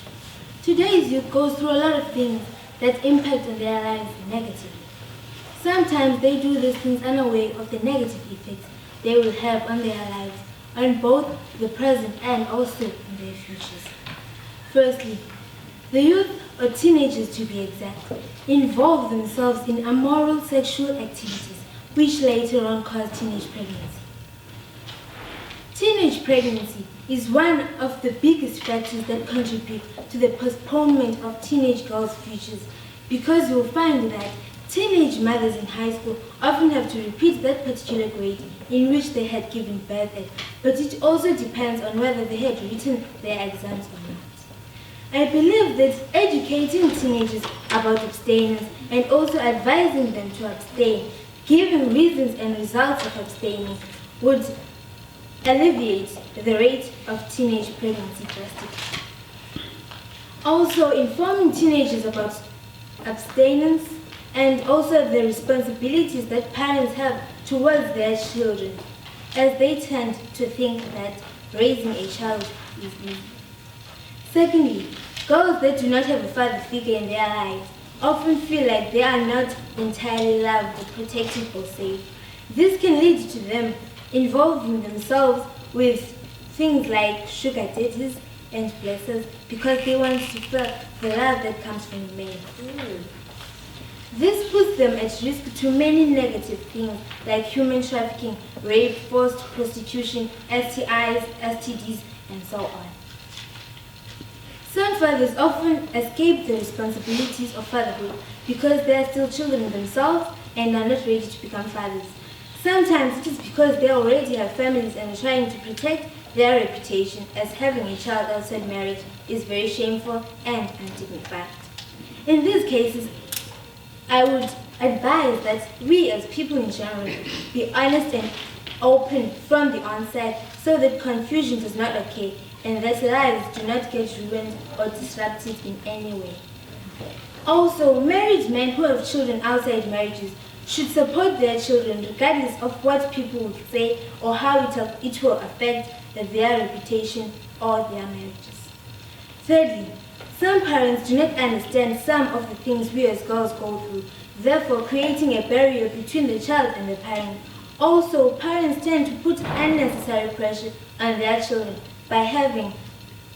Today's youth goes through a lot of things that impact on their lives negatively. Sometimes they do these things unaware of the negative effects they will have on their lives, on both the present and also in their futures. Firstly, the youth, or teenagers to be exact, involve themselves in immoral sexual activities, which later on cause teenage pregnancy. Teenage pregnancy is one of the biggest factors that contribute to the postponement of teenage girls' futures, because you'll find that teenage mothers in high school often have to repeat that particular grade in which they had given birth at, but it also depends on whether they had written their exams or not. I believe that educating teenagers about abstinence and also advising them to abstain, giving reasons and results of abstaining, would alleviate the rate of teenage pregnancy drastically. Also, informing teenagers about abstinence and also the responsibilities that parents have towards their children, as they tend to think that raising a child is easy. Secondly, girls that do not have a father figure in their lives often feel like they are not entirely loved or protected or safe. This can lead to them involving themselves with things like sugar daddies, and blessers because they want to feel the love that comes from the male. This puts them at risk to many negative things like human trafficking, rape, forced prostitution, STIs, STDs, and so on. Some fathers often escape the responsibilities of fatherhood because they are still children themselves and are not ready to become fathers. Sometimes it is because they already have families and are trying to protect their reputation, as having a child outside marriage is very shameful and undignified. In these cases, I would advise that we as people in general be honest and open from the onset so that confusion does not occur and that lives do not get ruined or disrupted in any way. Also, married men who have children outside marriages should support their children regardless of what people would say or how it will affect their reputation or their marriages. Thirdly, some parents do not understand some of the things we as girls go through, therefore creating a barrier between the child and the parent. Also, parents tend to put unnecessary pressure on their children by having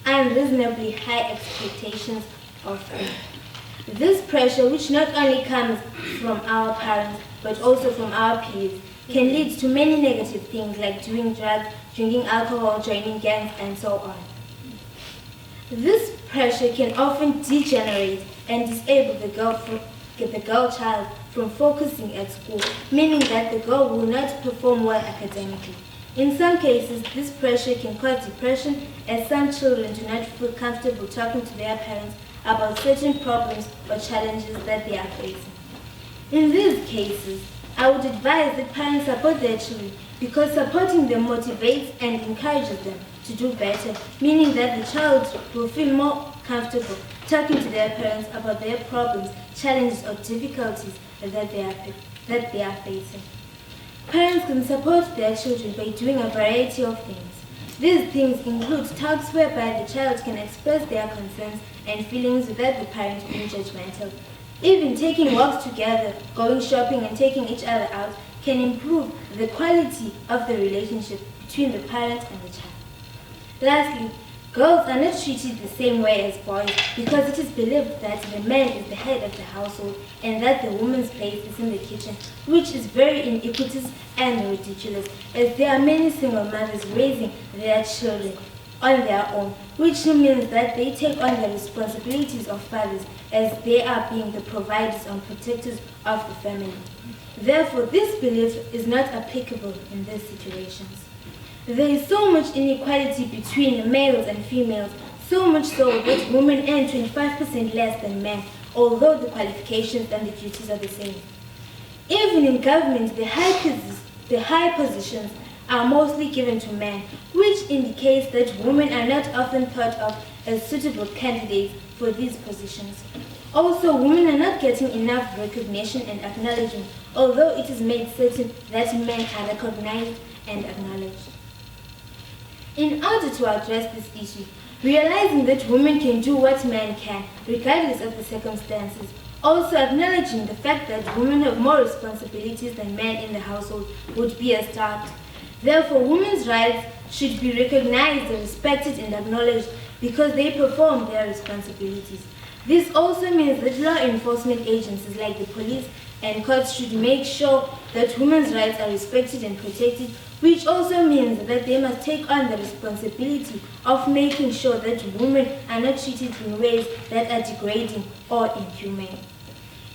unreasonably high expectations of them. This pressure, which not only comes from our parents but also from our peers, can lead to many negative things like doing drugs, drinking alcohol, joining gangs, and so on. This pressure can often degenerate and disable the girl child from focusing at school, meaning that the girl will not perform well academically. In some cases, this pressure can cause depression, as some children do not feel comfortable talking to their parents about certain problems or challenges that they are facing. In these cases, I would advise that parents support their children because supporting them motivates and encourages them to do better, meaning that the child will feel more comfortable talking to their parents about their problems, challenges, or difficulties that they are facing. Parents can support their children by doing a variety of things. These things include talks whereby the child can express their concerns and feelings without the parent being judgmental. Even taking walks together, going shopping, and taking each other out can improve the quality of the relationship between the parent and the child. Lastly, girls are not treated the same way as boys because it is believed that the man is the head of the household and that the woman's place is in the kitchen, which is very iniquitous and ridiculous, as there are many single mothers raising their children on their own, which means that they take on the responsibilities of fathers as they are being the providers and protectors of the family. Therefore, this belief is not applicable in these situations. There is so much inequality between males and females, so much so that women earn 25% less than men, although the qualifications and the duties are the same. Even in government, the high positions are mostly given to men, which indicates that women are not often thought of as suitable candidates for these positions. Also, women are not getting enough recognition and acknowledgement, although it is made certain that men are recognized and acknowledged. In order to address this issue, realizing that women can do what men can, regardless of the circumstances, also acknowledging the fact that women have more responsibilities than men in the household would be a start. Therefore, women's rights should be recognized and respected and acknowledged because they perform their responsibilities. This also means that law enforcement agencies like the police and courts should make sure that women's rights are respected and protected, which also means that they must take on the responsibility of making sure that women are not treated in ways that are degrading or inhumane.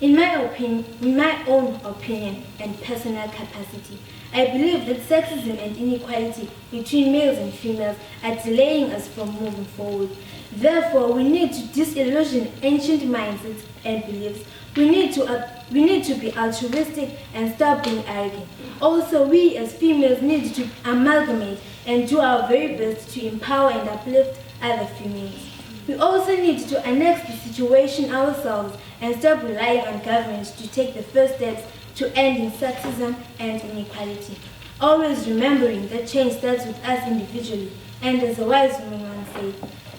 In my own opinion and personal capacity, I believe that sexism and inequality between males and females are delaying us from moving forward. Therefore, we need to disillusion ancient mindsets and beliefs. We need to be altruistic and stop being arrogant. Also, we as females need to amalgamate and do our very best to empower and uplift other females. We also need to annex the situation ourselves and stop relying on government to take the first steps to ending sexism and inequality. Always remembering that change starts with us individually, and as a wise woman once said,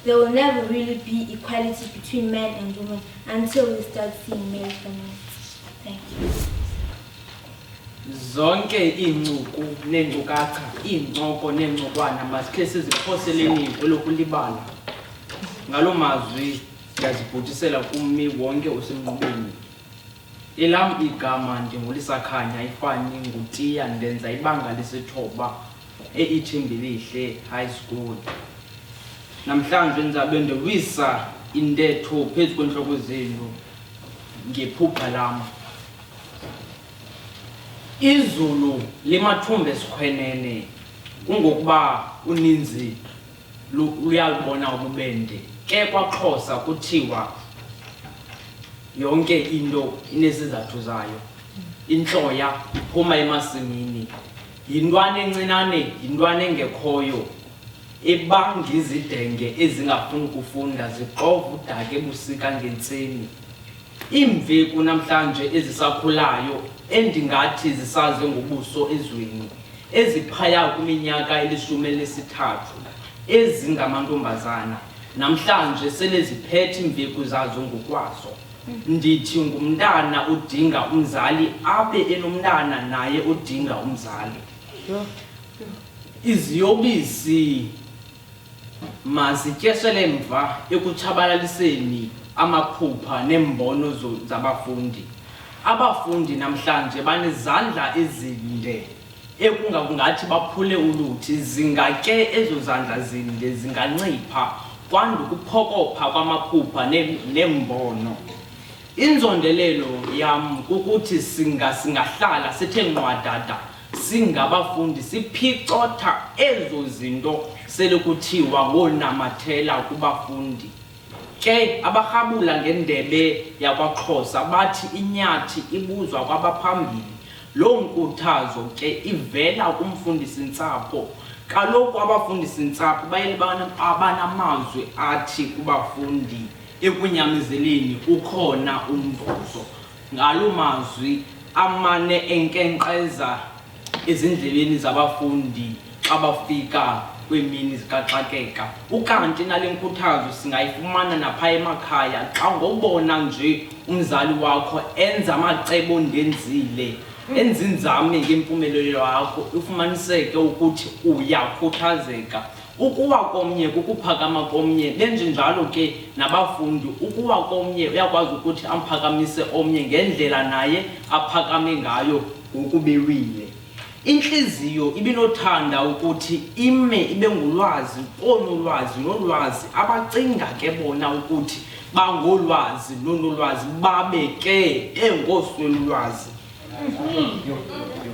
there will never really be equality between men and women until we start seeing male feminists. Thank you. Zonke iincuku neenkcukacha, iincoko neencukwana mazikhe siziphoseleni lokulibala. Ngalo mazwi ndiyazibhudisela kummi wonke osemnqubeni. Elam igama ndinguLisakhanya ifani ngutiya ndenza ibanga lesithoba eIthembelihle High School. Namhlanje ndizabe ndiwisa intetho phezu kwentloko zenu ngephupha lam. Izulu limathumbe esikhwenene kungokuba uninzi luyalubona ububende. Ke kwaXhosa kuthiwa yonke into inesizathu zayo. Intloya iphuma emasimini, yintwana encinane, yintwana engekhoyo, ebanga izidenge ezingafuni ukufunda ziqova udaka ebusika ngentseni. Iimveku namhlanje ezisakhulayo endingathi zisaze ngobuso ezweni, eziphaya kwiminyaka eli-13, ezingamantombazana, namhlanje sele ziphethe iimveku zazo ngokwazo. Ndithi ngumntana odinga umzali abe enomntana naye odinga umzali. Iziyobisi mazityeshele mva ekutshabalaliseni amaphupha neembono zabafundi. Abafundi namhlanje banezandla ezinde ekungakungathi baphule uluthi, zingake ezo zandla zinde zingancipha kwanda ukuphokopha kwamaphupha neembono. Inzondelelo yam kukuthi singahlala sithe nqwadada singabafundi siphicotha ezo zinto sele kuthiwa ngoonamathela kubafundi. Ke abarhabula ngendebe yakwaXhosa bathi inyathi ibuzwa kwabaphambili. Loo nkuthazo ke ivela kumfundisi-ntsapho. Kaloku abafundisi-ntsapho baye abanamazwi athi kubafundi ekunyamezeleni ukhona umvuzo. Ngalo mazwi amane enkenkqeza ezindlebeni zabafundi xa bafika kweemini zikaxakeka. Ukanti nale nkuthazo singayifumana napha emakhaya xa ngobona nje umzali wakho enza amacebo ndenzile, enza inzame ngempumelelo yakho, ufumaniseke ukuthi uyakhuthazeka. Ukuwa komnye kukuphakama komnye. Benjenjalo ke nabafundi, ukuwa komnye uyakwazi ukuthi amphakamise omnye ngendlela naye aphakame ngayo ngokubewile. Intliziyo ibinothanda ukuthi ime ibe ngulwazi, onolwazi nolwazi abacinga ke bona ukuthi bangolwazi nonolwazi babe ke engoswelulwazi.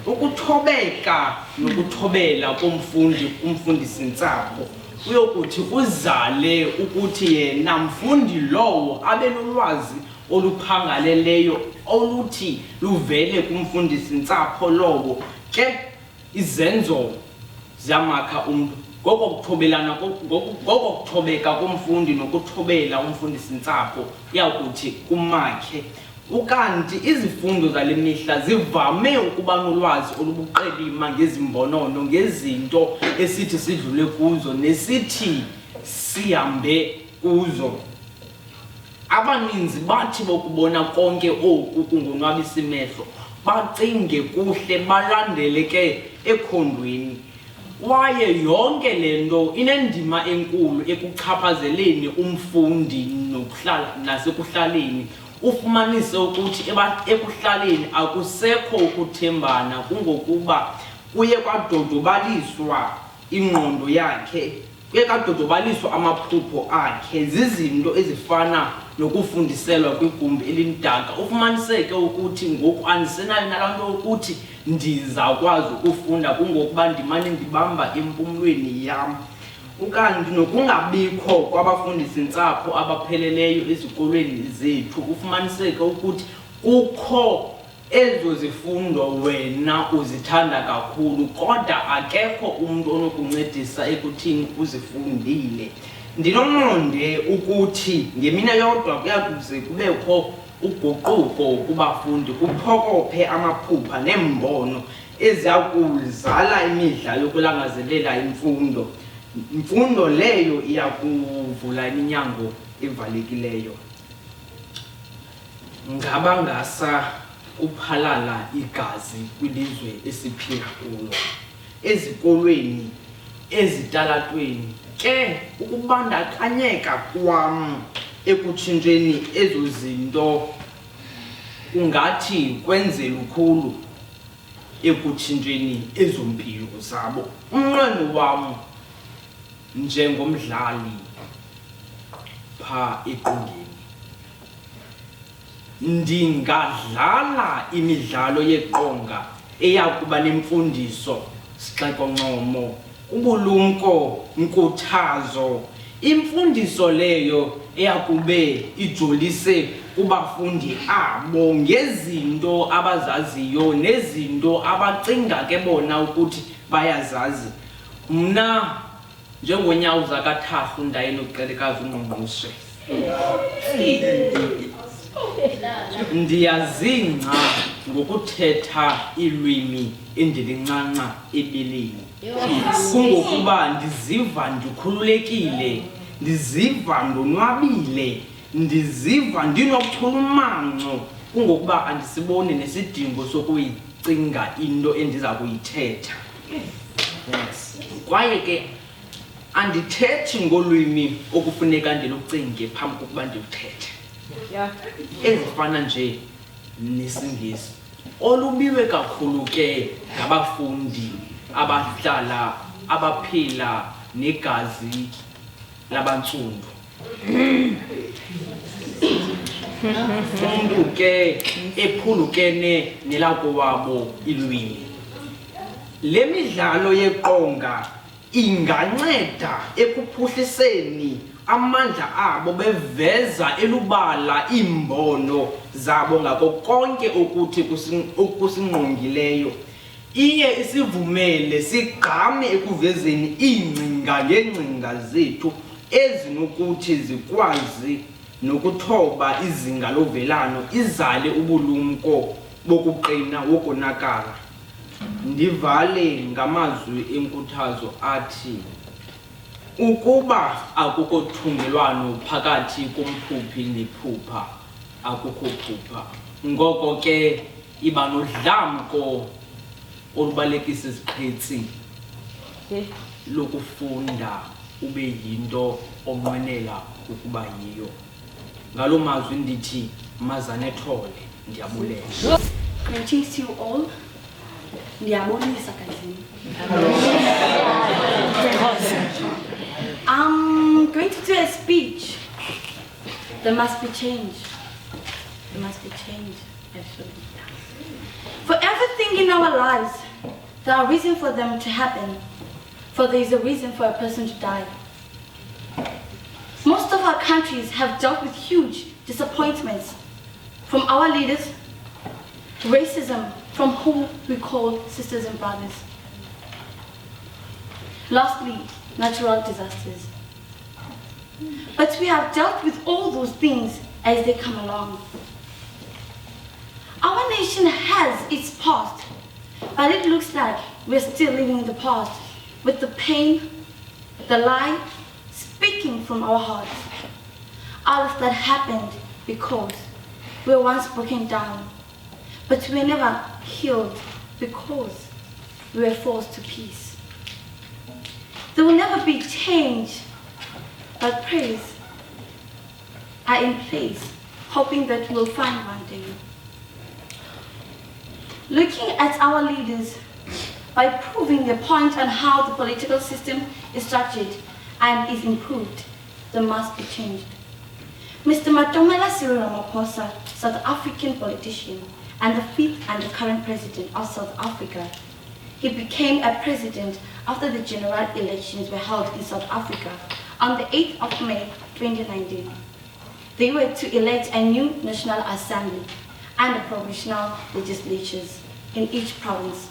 Ukuthobeka nokuthobela komfundi umfundisi-ntsapho uyokuthi uzale ukuthi yena mfundi lowo abe nolwazi oluphangaleleyo oluthi luvele kumfundisi-ntsapho lowo. Ke izenzo ziyamakha umntu. Ngoko kuthobeka komfundi nokuthobela umfundisi-ntsapho uyakuthi kumakhe. Ukanti izifundo zale mihla zivame ukuba nolwazi olubuqelima ngezimbonono, ngezinto esithi sidlule kuzo nesithi sihambe kuzo. Abaninzi bathi bokubona konke oku kungonwabisa imehlo, bacinge kuhle, balandele ke ekhondweni. Kwaye yonke le nto inendima enkulu ekuchaphazeleni umfundi nasekuhlaleni. Ufumanise ukuthi ekuhlaleni akusekho ukuthembana, kungokuba kuye kwadodobaliswa ingqondo yakhe, kuye kwadodobaliswa amaphupho akhe zizinto ezifana nokufundiselwa kwigumbi elimdaka. Ufumaniseke ukuthi ngoku andisenayo nalaa nto ukuthi ndizawukwazi ukufunda, kungokuba ndimane ndibamba empumlweni yam. Ukanti nokungabikho kwabafundisi-ntsapho abapheleleyo ezikolweni zethu, ufumaniseke ukuthi kukho ezo zifundo wena uzithanda kakhulu kodwa akekho umntu onokuncedisa ekuthini uzifundile. Ndinomonde ukuthi ngemini yodwa kuyakuze kubekho uguquko kubafundi, kuphokophe amaphupha neembono eziyakuzala imidla yokulangazelela imfundo. Imfundo leyo iyakuvula iminyango evalekileyo. Ngaba ngasa kuphalala igazi kwilizwe esiphila kulo. Ezikolweni ezitalatweni ke ukubandakanyeka kwam ekutshintsheni ezo zinto ungathi kwenze lukhulu ekutshintsheni ezo mpilo zabo. Umnqweno wam njengomdlali pha eqongeni, ndingadlala imidlalo yeqonga eyakuba nemfundiso, sixeko-ncomo, ubulumko, nkuthazo. Imfundiso leyo eyakube ijolise kubafundi abo ngezinto abazaziyo nezinto abacinga ke bona ukuthi bayazazi. Mna njengonyawo zakaTharhu ndayenoqelekazi uNgqongqoshe, ndiyazingca ngokuthetha ilwimi endilincanca ebeleni. Kungokuba ndiziva ndikhululekile, ndiziva ndonwabile, ndiziva ndinochulumanco, kungokuba andisiboni nesidingo sokuyicinga into endiza kuyithetha. Yes. Kwaye ke andithethi ngolwimi okufuneka ndilucinge phambi kokuba ndiluthethe. Ezifana nje nesiNgesi olubiwe kakhulu ke ngabafundi abaphila negazi labantsundu. Umntu ke ephulukene nelakowabo ilwimi. Le midlalo yeqonga inganceda ekuphuhliseni amandla abo beveza elubala iimbono zabo ngako konke ukuthi kusingqongileyo. Iye isivumele sigqame ekuvezeni iingcinga ngeengcinga zethu ezinokuthi zikwazi nokuthoba izinga lovelano, izale ubulumko bokuqina wokonakala. Ndivale ngamazwi enkuthazo athi, ukuba akukho thungelwano phakathi komphuphi nephupha, akukho phupha. Ngoko ke iba nodlamko olubalekisa isiqhetsi lokufunda ube yinto onqwenela ukuba yiyo. Ngaloo mazwi ndithi mazane thole, ndiyabulela. Greetings to you all. Ndiyabonisa kazini. I'm going to do a speech. There must be change. There must be change, actually. For everything in our lives, there are reasons for them to happen. For there is a reason for a person to die. Most of our countries have dealt with huge disappointments from our leaders, racism from who we call sisters and brothers. Lastly, natural disasters. But we have dealt with all those things as they come along. Our nation has its past, but it looks like we're still living in the past with the pain, the lie, speaking from our hearts. All of that happened because we were once broken down, but we were never healed because we were forced to peace. There will never be change, but prayers are in place, hoping that we'll find one day. Looking at our leaders by proving their point on how the political system is structured and is improved, there must be changed. Mr. Matomela Cyril Ramaphosa, South African politician and the 5th and the current president of South Africa, he became a president after the general elections were held in South Africa on the 8th of May 2019. They were to elect a new National Assembly and provincial legislatures in each province.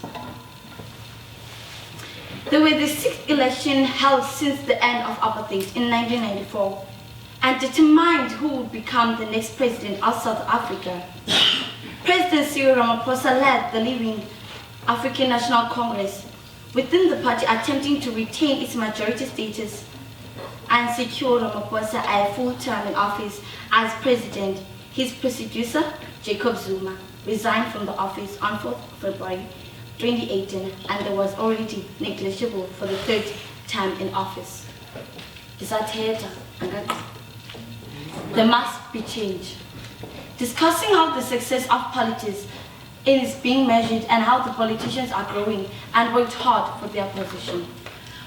They were the 6th election held since the end of apartheid in 1994 and determined who would become the next president of South Africa. President Cyril Ramaphosa led the living African National Congress within the party, attempting to retain its majority status and secure Ramaphosa a full term in office as president. His predecessor, Jacob Zuma, resigned from the office on 4th February 2018, and there was already negligible for the 3rd term in office. There must be change. Discussing how the success of politics is being measured and how the politicians are growing and worked hard for their position.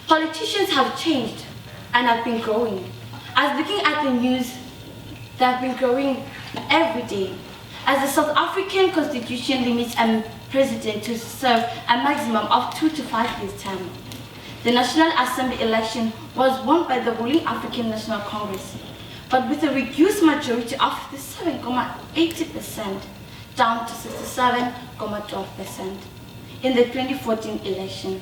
Politicians have changed and have been growing. As looking at the news, they have been growing every day. As the South African Constitution limits a president to serve a maximum of 2 to 5 years term. The National Assembly election was won by the ruling African National Congress, but with a reduced majority of 57.80% down to 67.12% in the 2014 election.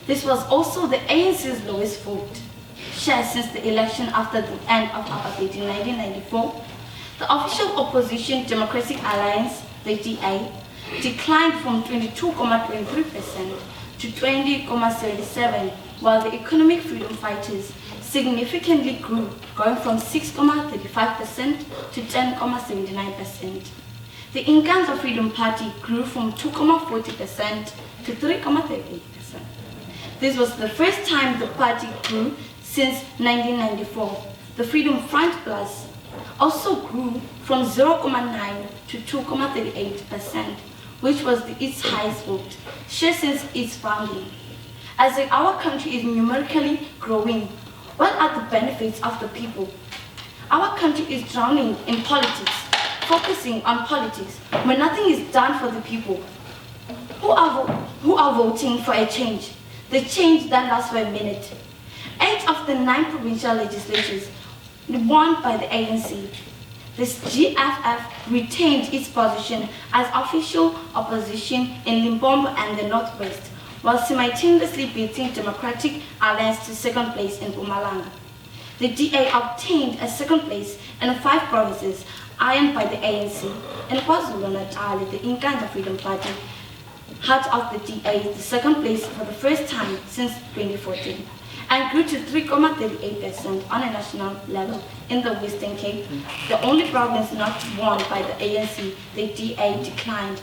This was also the ANC's lowest vote share since the election after the end of apartheid in 1994. The official opposition Democratic Alliance, the DA, declined from 22.23% to 20.77%, while the economic freedom fighters significantly grew, going from 6.35% to 10.79%. The Inkandla Freedom Party grew from 2.40% to 3.38%. This was the first time the party grew since 1994. The Freedom Front Plus also grew from 0.9 to 2.38%, which was its highest vote share since its founding. As our country is numerically growing, what are the benefits of the people? Our country is drowning in politics, focusing on politics when nothing is done for the people. Who are voting for a change? The change that lasts for a minute. 8 of the 9 provincial legislatures won by the ANC. This GFF retained its position as official opposition in Limpopo and the Northwest, while simultaneously beating Democratic Alliance to second place in Mpumalanga. The DA obtained a second place in 5 provinces, ironed by the ANC. In KwaZulu-Natal, the Inkandla Freedom Party had of the DA the second place for the first time since 2014, and grew to 3.38% on a national level. In the Western Cape, the only province not won by the ANC, the DA declined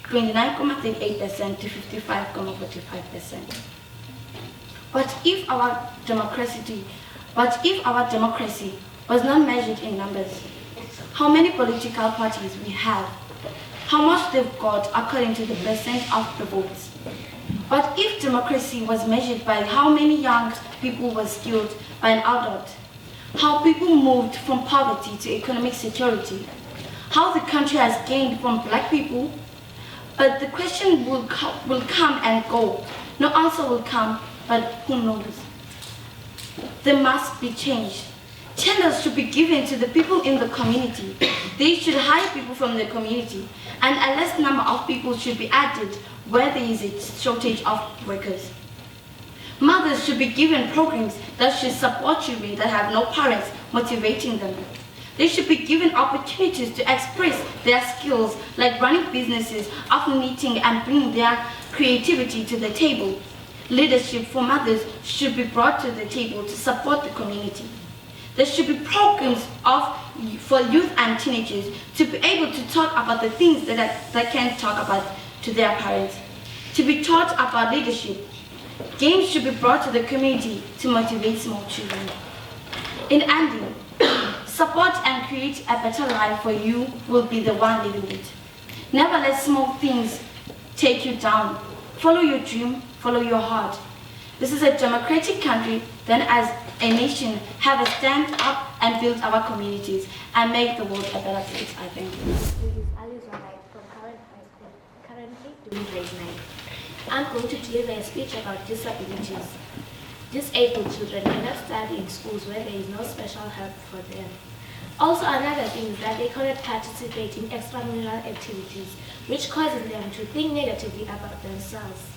29.38% to 55.45%. But if our democracy was not measured in numbers, how many political parties we have, how much they've got according to the percent of the votes. But if democracy was measured by how many young people were skilled by an adult, how people moved from poverty to economic security, how the country has gained from black people, but the question will come and go. No answer will come, but who knows? There must be change. Tenders should be given to the people in the community. They should hire people from the community, and a less number of people should be added where there is a shortage of workers. Mothers should be given programs that should support children that have no parents motivating them. They should be given opportunities to express their skills, like running businesses, of knitting, and bringing their creativity to the table. Leadership for mothers should be brought to the table to support the community. There should be programs for youth and teenagers to be able to talk about the things that they can't talk about to their parents, to be taught about leadership. Games should be brought to the community to motivate small children. In ending, support and create a better life for you will be the one living it. Never let small things take you down. Follow your dream, follow your heart. This is a democratic country, then as a nation have a stand up and build our communities and make the world a better place, I think. This is Alice Wright from Current High School, currently doing grade 9. I'm going to deliver a speech about disabilities. Disabled children cannot study in schools where there is no special help for them. Also, another thing is that they cannot participate in extramural activities, which causes them to think negatively about themselves.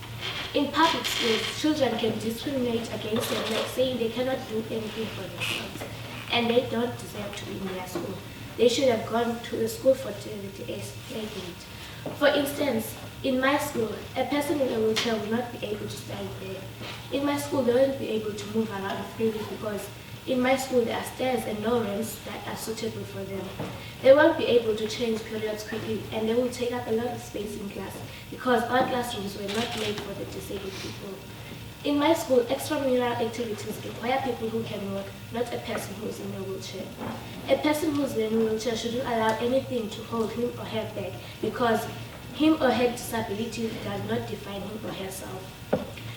In public schools, children can discriminate against them, like saying they cannot do anything for themselves, and they don't deserve to be in their school. They should have gone to the school for charity as they did. For instance, in my school, a person in a wheelchair will not be able to study there. In my school, they won't be able to move around freely because in my school there are stairs and no ramps that are suitable for them. They won't be able to change periods quickly, and they will take up a lot of space in class because our classrooms were not made for the disabled people. In my school, extramural activities require people who can work, not a person who is in a wheelchair. A person who is in a wheelchair shouldn't allow anything to hold him or her back because him or her disability does not define him or herself.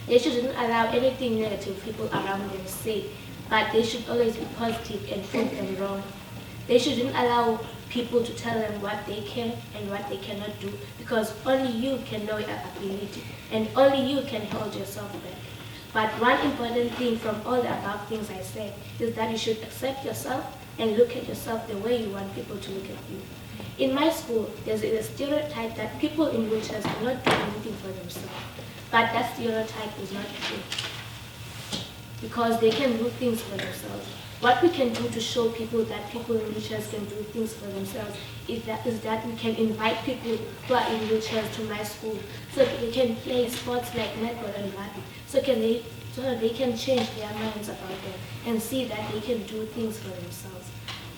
They shouldn't allow anything negative people around them say, but they should always be positive and prove them wrong. They shouldn't allow people to tell them what they can and what they cannot do because only you can know your ability and only you can hold yourself back. But one important thing from all the above things I said is that you should accept yourself and look at yourself the way you want people to look at you. In my school, there's a stereotype that people in wheelchairs cannot do anything for themselves. But that stereotype is not true because they can do things for themselves. What we can do to show people that people in wheelchairs can do things for themselves is that we can invite people who are in wheelchairs to my school so that they can play sports like netball and rugby, so they can change their minds about them and see that they can do things for themselves.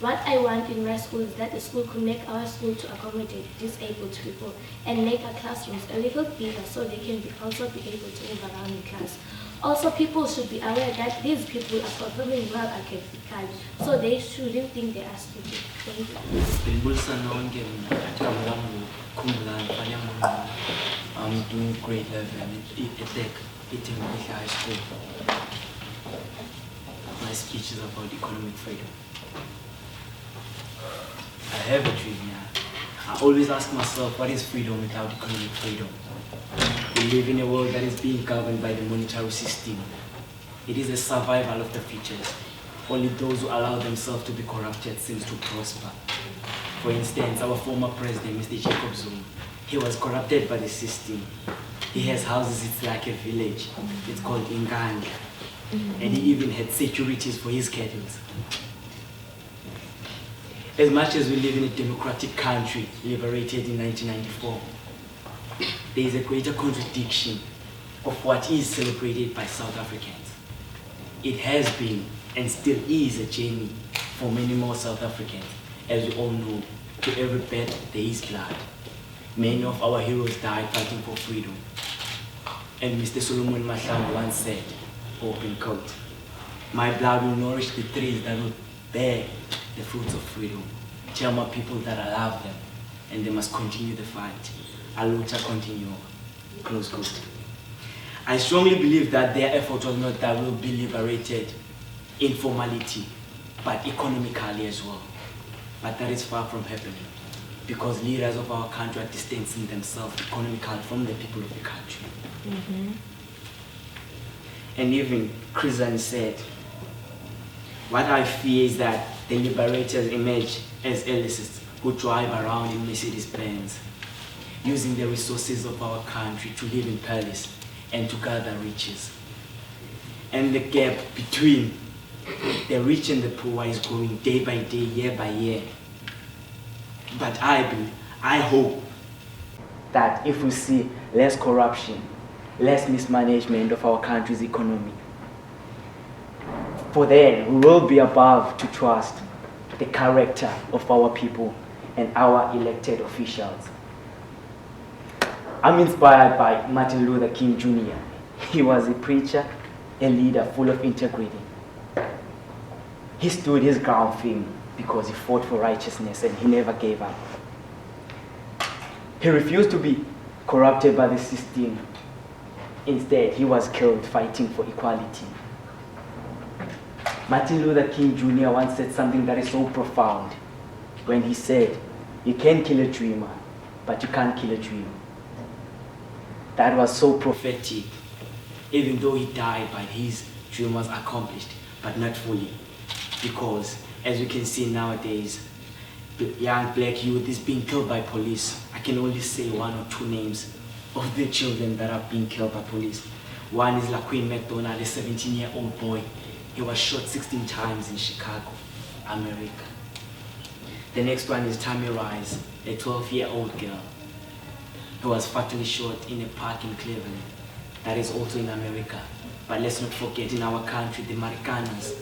What I want in my school is that the school could make our school to accommodate disabled people and make our classrooms a little bigger so they can also be able to move around in class. Also, people should be aware that these people are performing well academically, so they shouldn't think they are stupid. Thank you. I'm doing grade 11 at high school. My speech is about economic freedom. I have a dream, yeah. I always ask myself, what is freedom without economic freedom? We live in a world that is being governed by the monetary system. It is a survival of the fittest. Only those who allow themselves to be corrupted seems to prosper. For instance, our former president, Mr. Jacob Zuma, he was corrupted by the system. He has houses, it's like a village. It's called Inganda. And he even had securities for his cattle. As much as we live in a democratic country, liberated in 1994, there is a greater contradiction of what is celebrated by South Africans. It has been and still is a journey for many more South Africans. As we all know, to every birth there is blood. Many of our heroes died fighting for freedom. And Mr. Solomon Mahlangu once said, open quote, "My blood will nourish the trees that will bear the fruits of freedom. Tell my people that I love them, and they must continue the fight. Aluta continue." Close quote. I strongly believe that their effort was not that we'll be liberated in formality, but economically as well. But that is far from happening, because leaders of our country are distancing themselves economically from the people of the country. And even Krizan said, what I fear is that the liberators emerge as elitists who drive around in Mercedes-Benz, using the resources of our country to live in palace and to gather riches. And the gap between the rich and the poor is growing day by day, year by year. But I hope that if we see less corruption, less mismanagement of our country's economy, for then we will be above to trust the character of our people and our elected officials. I'm inspired by Martin Luther King Jr. He was a preacher, a leader full of integrity. He stood his ground firm because he fought for righteousness and he never gave up. He refused to be corrupted by the system. Instead, he was killed fighting for equality. Martin Luther King Jr. once said something that is so profound when he said, "You can kill a dreamer, but you can't kill a dream." That was so prophetic. Even though he died, but his dream was accomplished, but not fully. Because, as we can see nowadays, the young black youth is being killed by police. I can only say one or two names of the children that are being killed by police. One is LaQueen McDonald, a 17-year-old boy. He was shot 16 times in Chicago, America. The next one is Tammy Rice, a 12-year-old girl who was fatally shot in a park in Cleveland. That is also in America. But let's not forget, in our country, the Maricanas,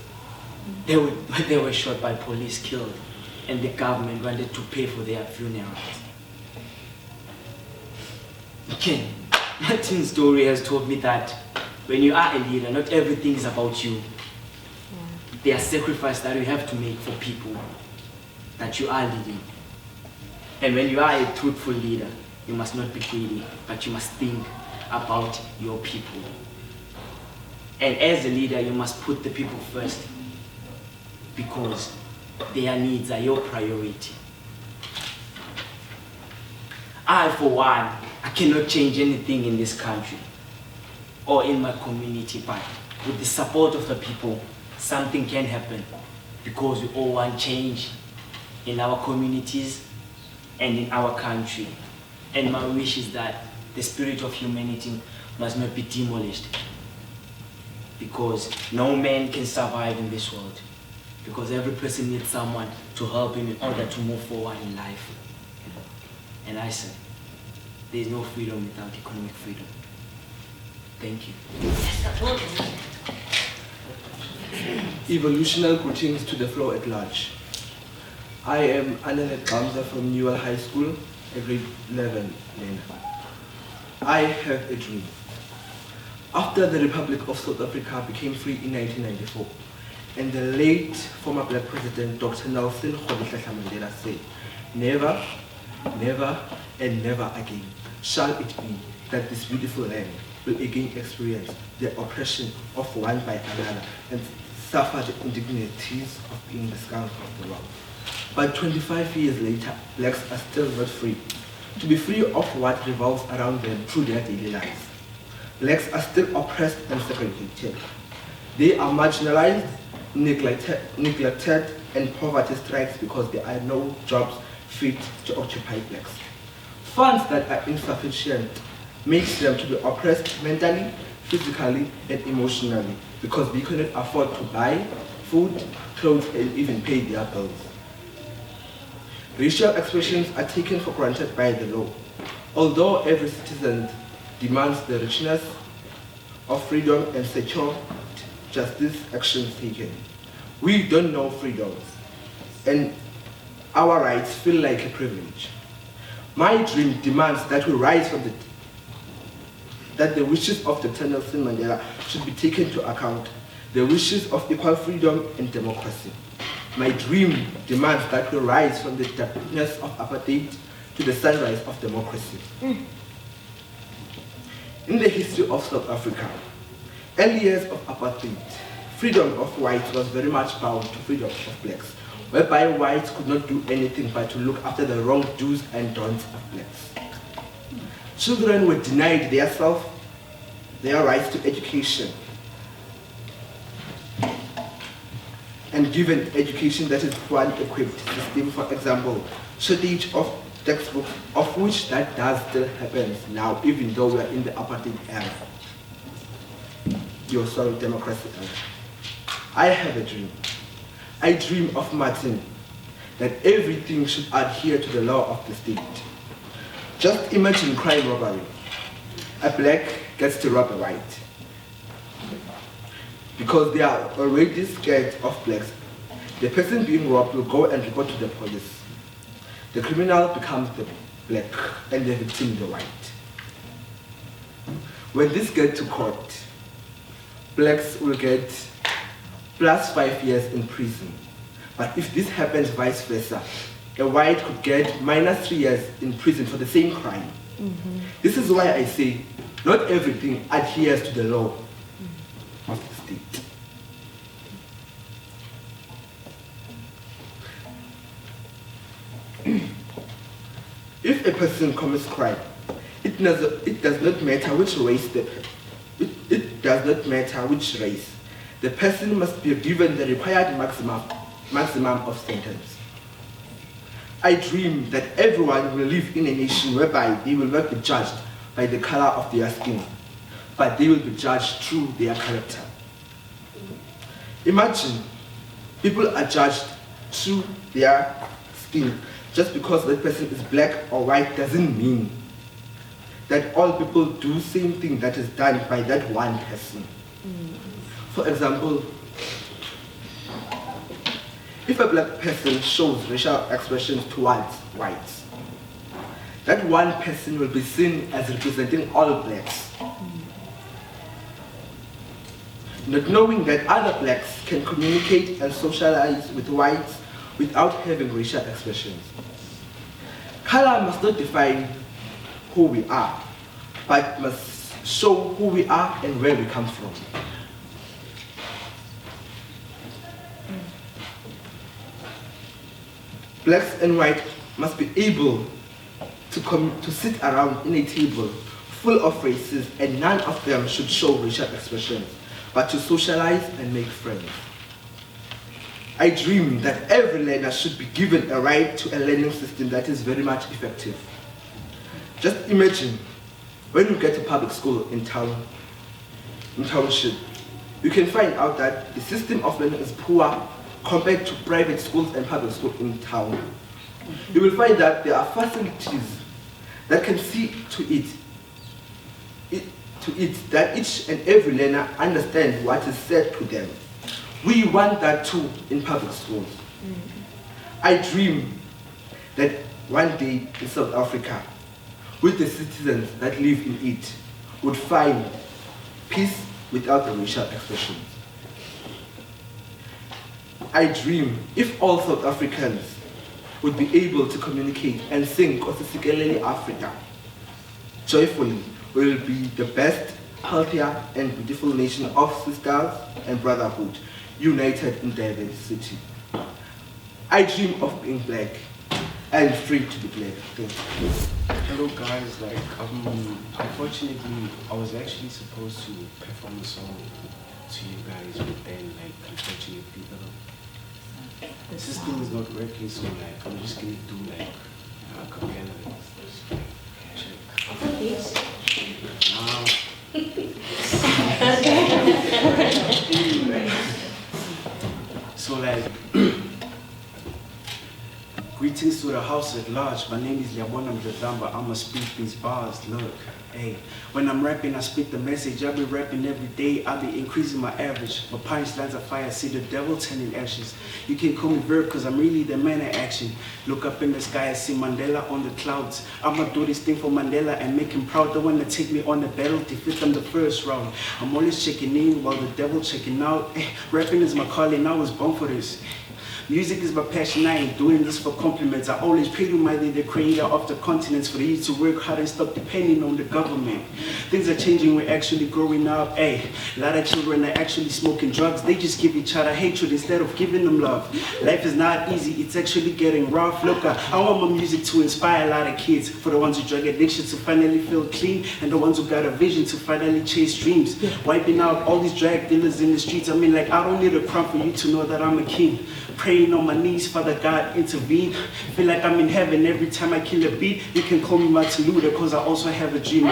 they were shot by police, killed, and the government wanted to pay for their funerals. Okay, Martin's story has taught me that when you are a leader, not everything is about you. There are sacrifices that you have to make for people that you are leading. And when you are a truthful leader, you must not be greedy, but you must think about your people. And as a leader, you must put the people first, because their needs are your priority. I, for one, I cannot change anything in this country or in my community, but with the support of the people, something can happen, because we all want change in our communities and in our country. And my wish is that the spirit of humanity must not be demolished, because no man can survive in this world, because every person needs someone to help him in order to move forward in life. And I said, there is no freedom without economic freedom. Thank you. Evolutional greetings to the floor at large. I am Anelet Gamza from Newell High School, a grade 11 learner. I have a dream. After the Republic of South Africa became free in 1994, and the late former Black President Dr. Nelson Mandela said, never, never, and never again shall it be that this beautiful land will again experience the oppression of one by another and suffer the indignities of being the scum of the world. But 25 years later, blacks are still not free to be free of what revolves around them through their daily lives. Blacks are still oppressed and segregated. They are marginalized, neglected, and poverty strikes because there are no jobs fit to occupy blacks. Funds that are insufficient makes them to be oppressed mentally, physically, and emotionally, because they cannot afford to buy food, clothes, and even pay their bills. Racial expressions are taken for granted by the law. Although every citizen demands the richness of freedom and secure justice actions taken, we don't know freedoms, and our rights feel like a privilege. My dream demands that we rise from that the wishes of Dr. Nelson Mandela should be taken to account, the wishes of equal freedom and democracy. My dream demands that we rise from the darkness of apartheid to the sunrise of democracy. In the history of South Africa, early years of apartheid, freedom of whites was very much bound to freedom of blacks, whereby whites could not do anything but to look after the wrong do's and don'ts of blacks. Children were denied their rights to education, and given education that is poorly equipped system, for example, shortage of textbooks, of which that does still happen now, even though we are in the apartheid era. Democracy era. I have a dream. I dream of Martin, that everything should adhere to the law of the state. Just imagine crime robbery. A black gets to rob a white. Because they are already scared of blacks, the person being robbed will go and report to the police. The criminal becomes the black and the victim the white. When this gets to court, blacks will get +5 years in prison. But if this happens vice versa, a white could get -3 years in prison for the same crime. This is why I say, not everything adheres to the law of the state. If a person commits crime, it does not matter which race the person must be given the required maximum of sentence. I dream that everyone will live in a nation whereby they will not be judged by the color of their skin, but they will be judged through their character. Imagine, people are judged through their skin. Just because that person is black or white doesn't mean that all people do the same thing that is done by that one person. For example, if a black person shows racial expressions towards whites, that one person will be seen as representing all blacks. not knowing that other blacks can communicate and socialize with whites without having racial expressions. Color must not define who we are, but must show who we are and where we come from. Blacks and whites must be able to sit around in a table full of races, and none of them should show racial expressions, but to socialize and make friends. I dream that every learner should be given a right to a learning system that is very much effective. Just imagine, when you get to public school in township, you can find out that the system of learning is poor compared to private schools and public schools in town. You will find that there are facilities that can see to it that each and every learner understands what is said to them. We want that too in public schools. I dream that one day in South Africa, with the citizens that live in it, would find peace without the racial expressions. I dream if all South Africans would be able to communicate and sing Kosikelele Africa joyfully, we will be the best, healthier, and beautiful nation of sisters and brotherhood, united in diversity. I dream of being black and free to be black. Thank you. Hello guys, unfortunately I was actually supposed to perform a song to you guys, but then unfortunately the system is not working, so I'm just gonna do a cappella. So greetings to the house at large. My name is Liabona Mdadamba. I'ma speak these bars. Look, hey, when I'm rapping, I spit the message. I'll be rapping every day. I'll be increasing my average. My punchlines are fire. See the devil turning ashes. You can call me Verb, cause I'm really the man of action. Look up in the sky, I see Mandela on the clouds. I'ma do this thing for Mandela and make him proud. The one that take me on the battle, defeat them the first round. I'm always checking in while the devil checking out. Rapping is my calling. I was born for this. Music is my passion, I ain't doing this for compliments. I always pray to my the creator of the continents for you to work hard and stop depending on the government. Things are changing, we're actually growing up. A lot of children are actually smoking drugs. They just give each other hatred instead of giving them love. Life is not easy, it's actually getting rough. Look, I want my music to inspire a lot of kids. For the ones who drug addiction to finally feel clean, and the ones who got a vision to finally chase dreams. Wiping out all these drug dealers in the streets. I mean, I don't need a crown for you to know that I'm a king. Praying on my knees, Father God, intervene. Feel like I'm in heaven every time I kill a beat. You can call me Martin Luther, cause I also have a dream.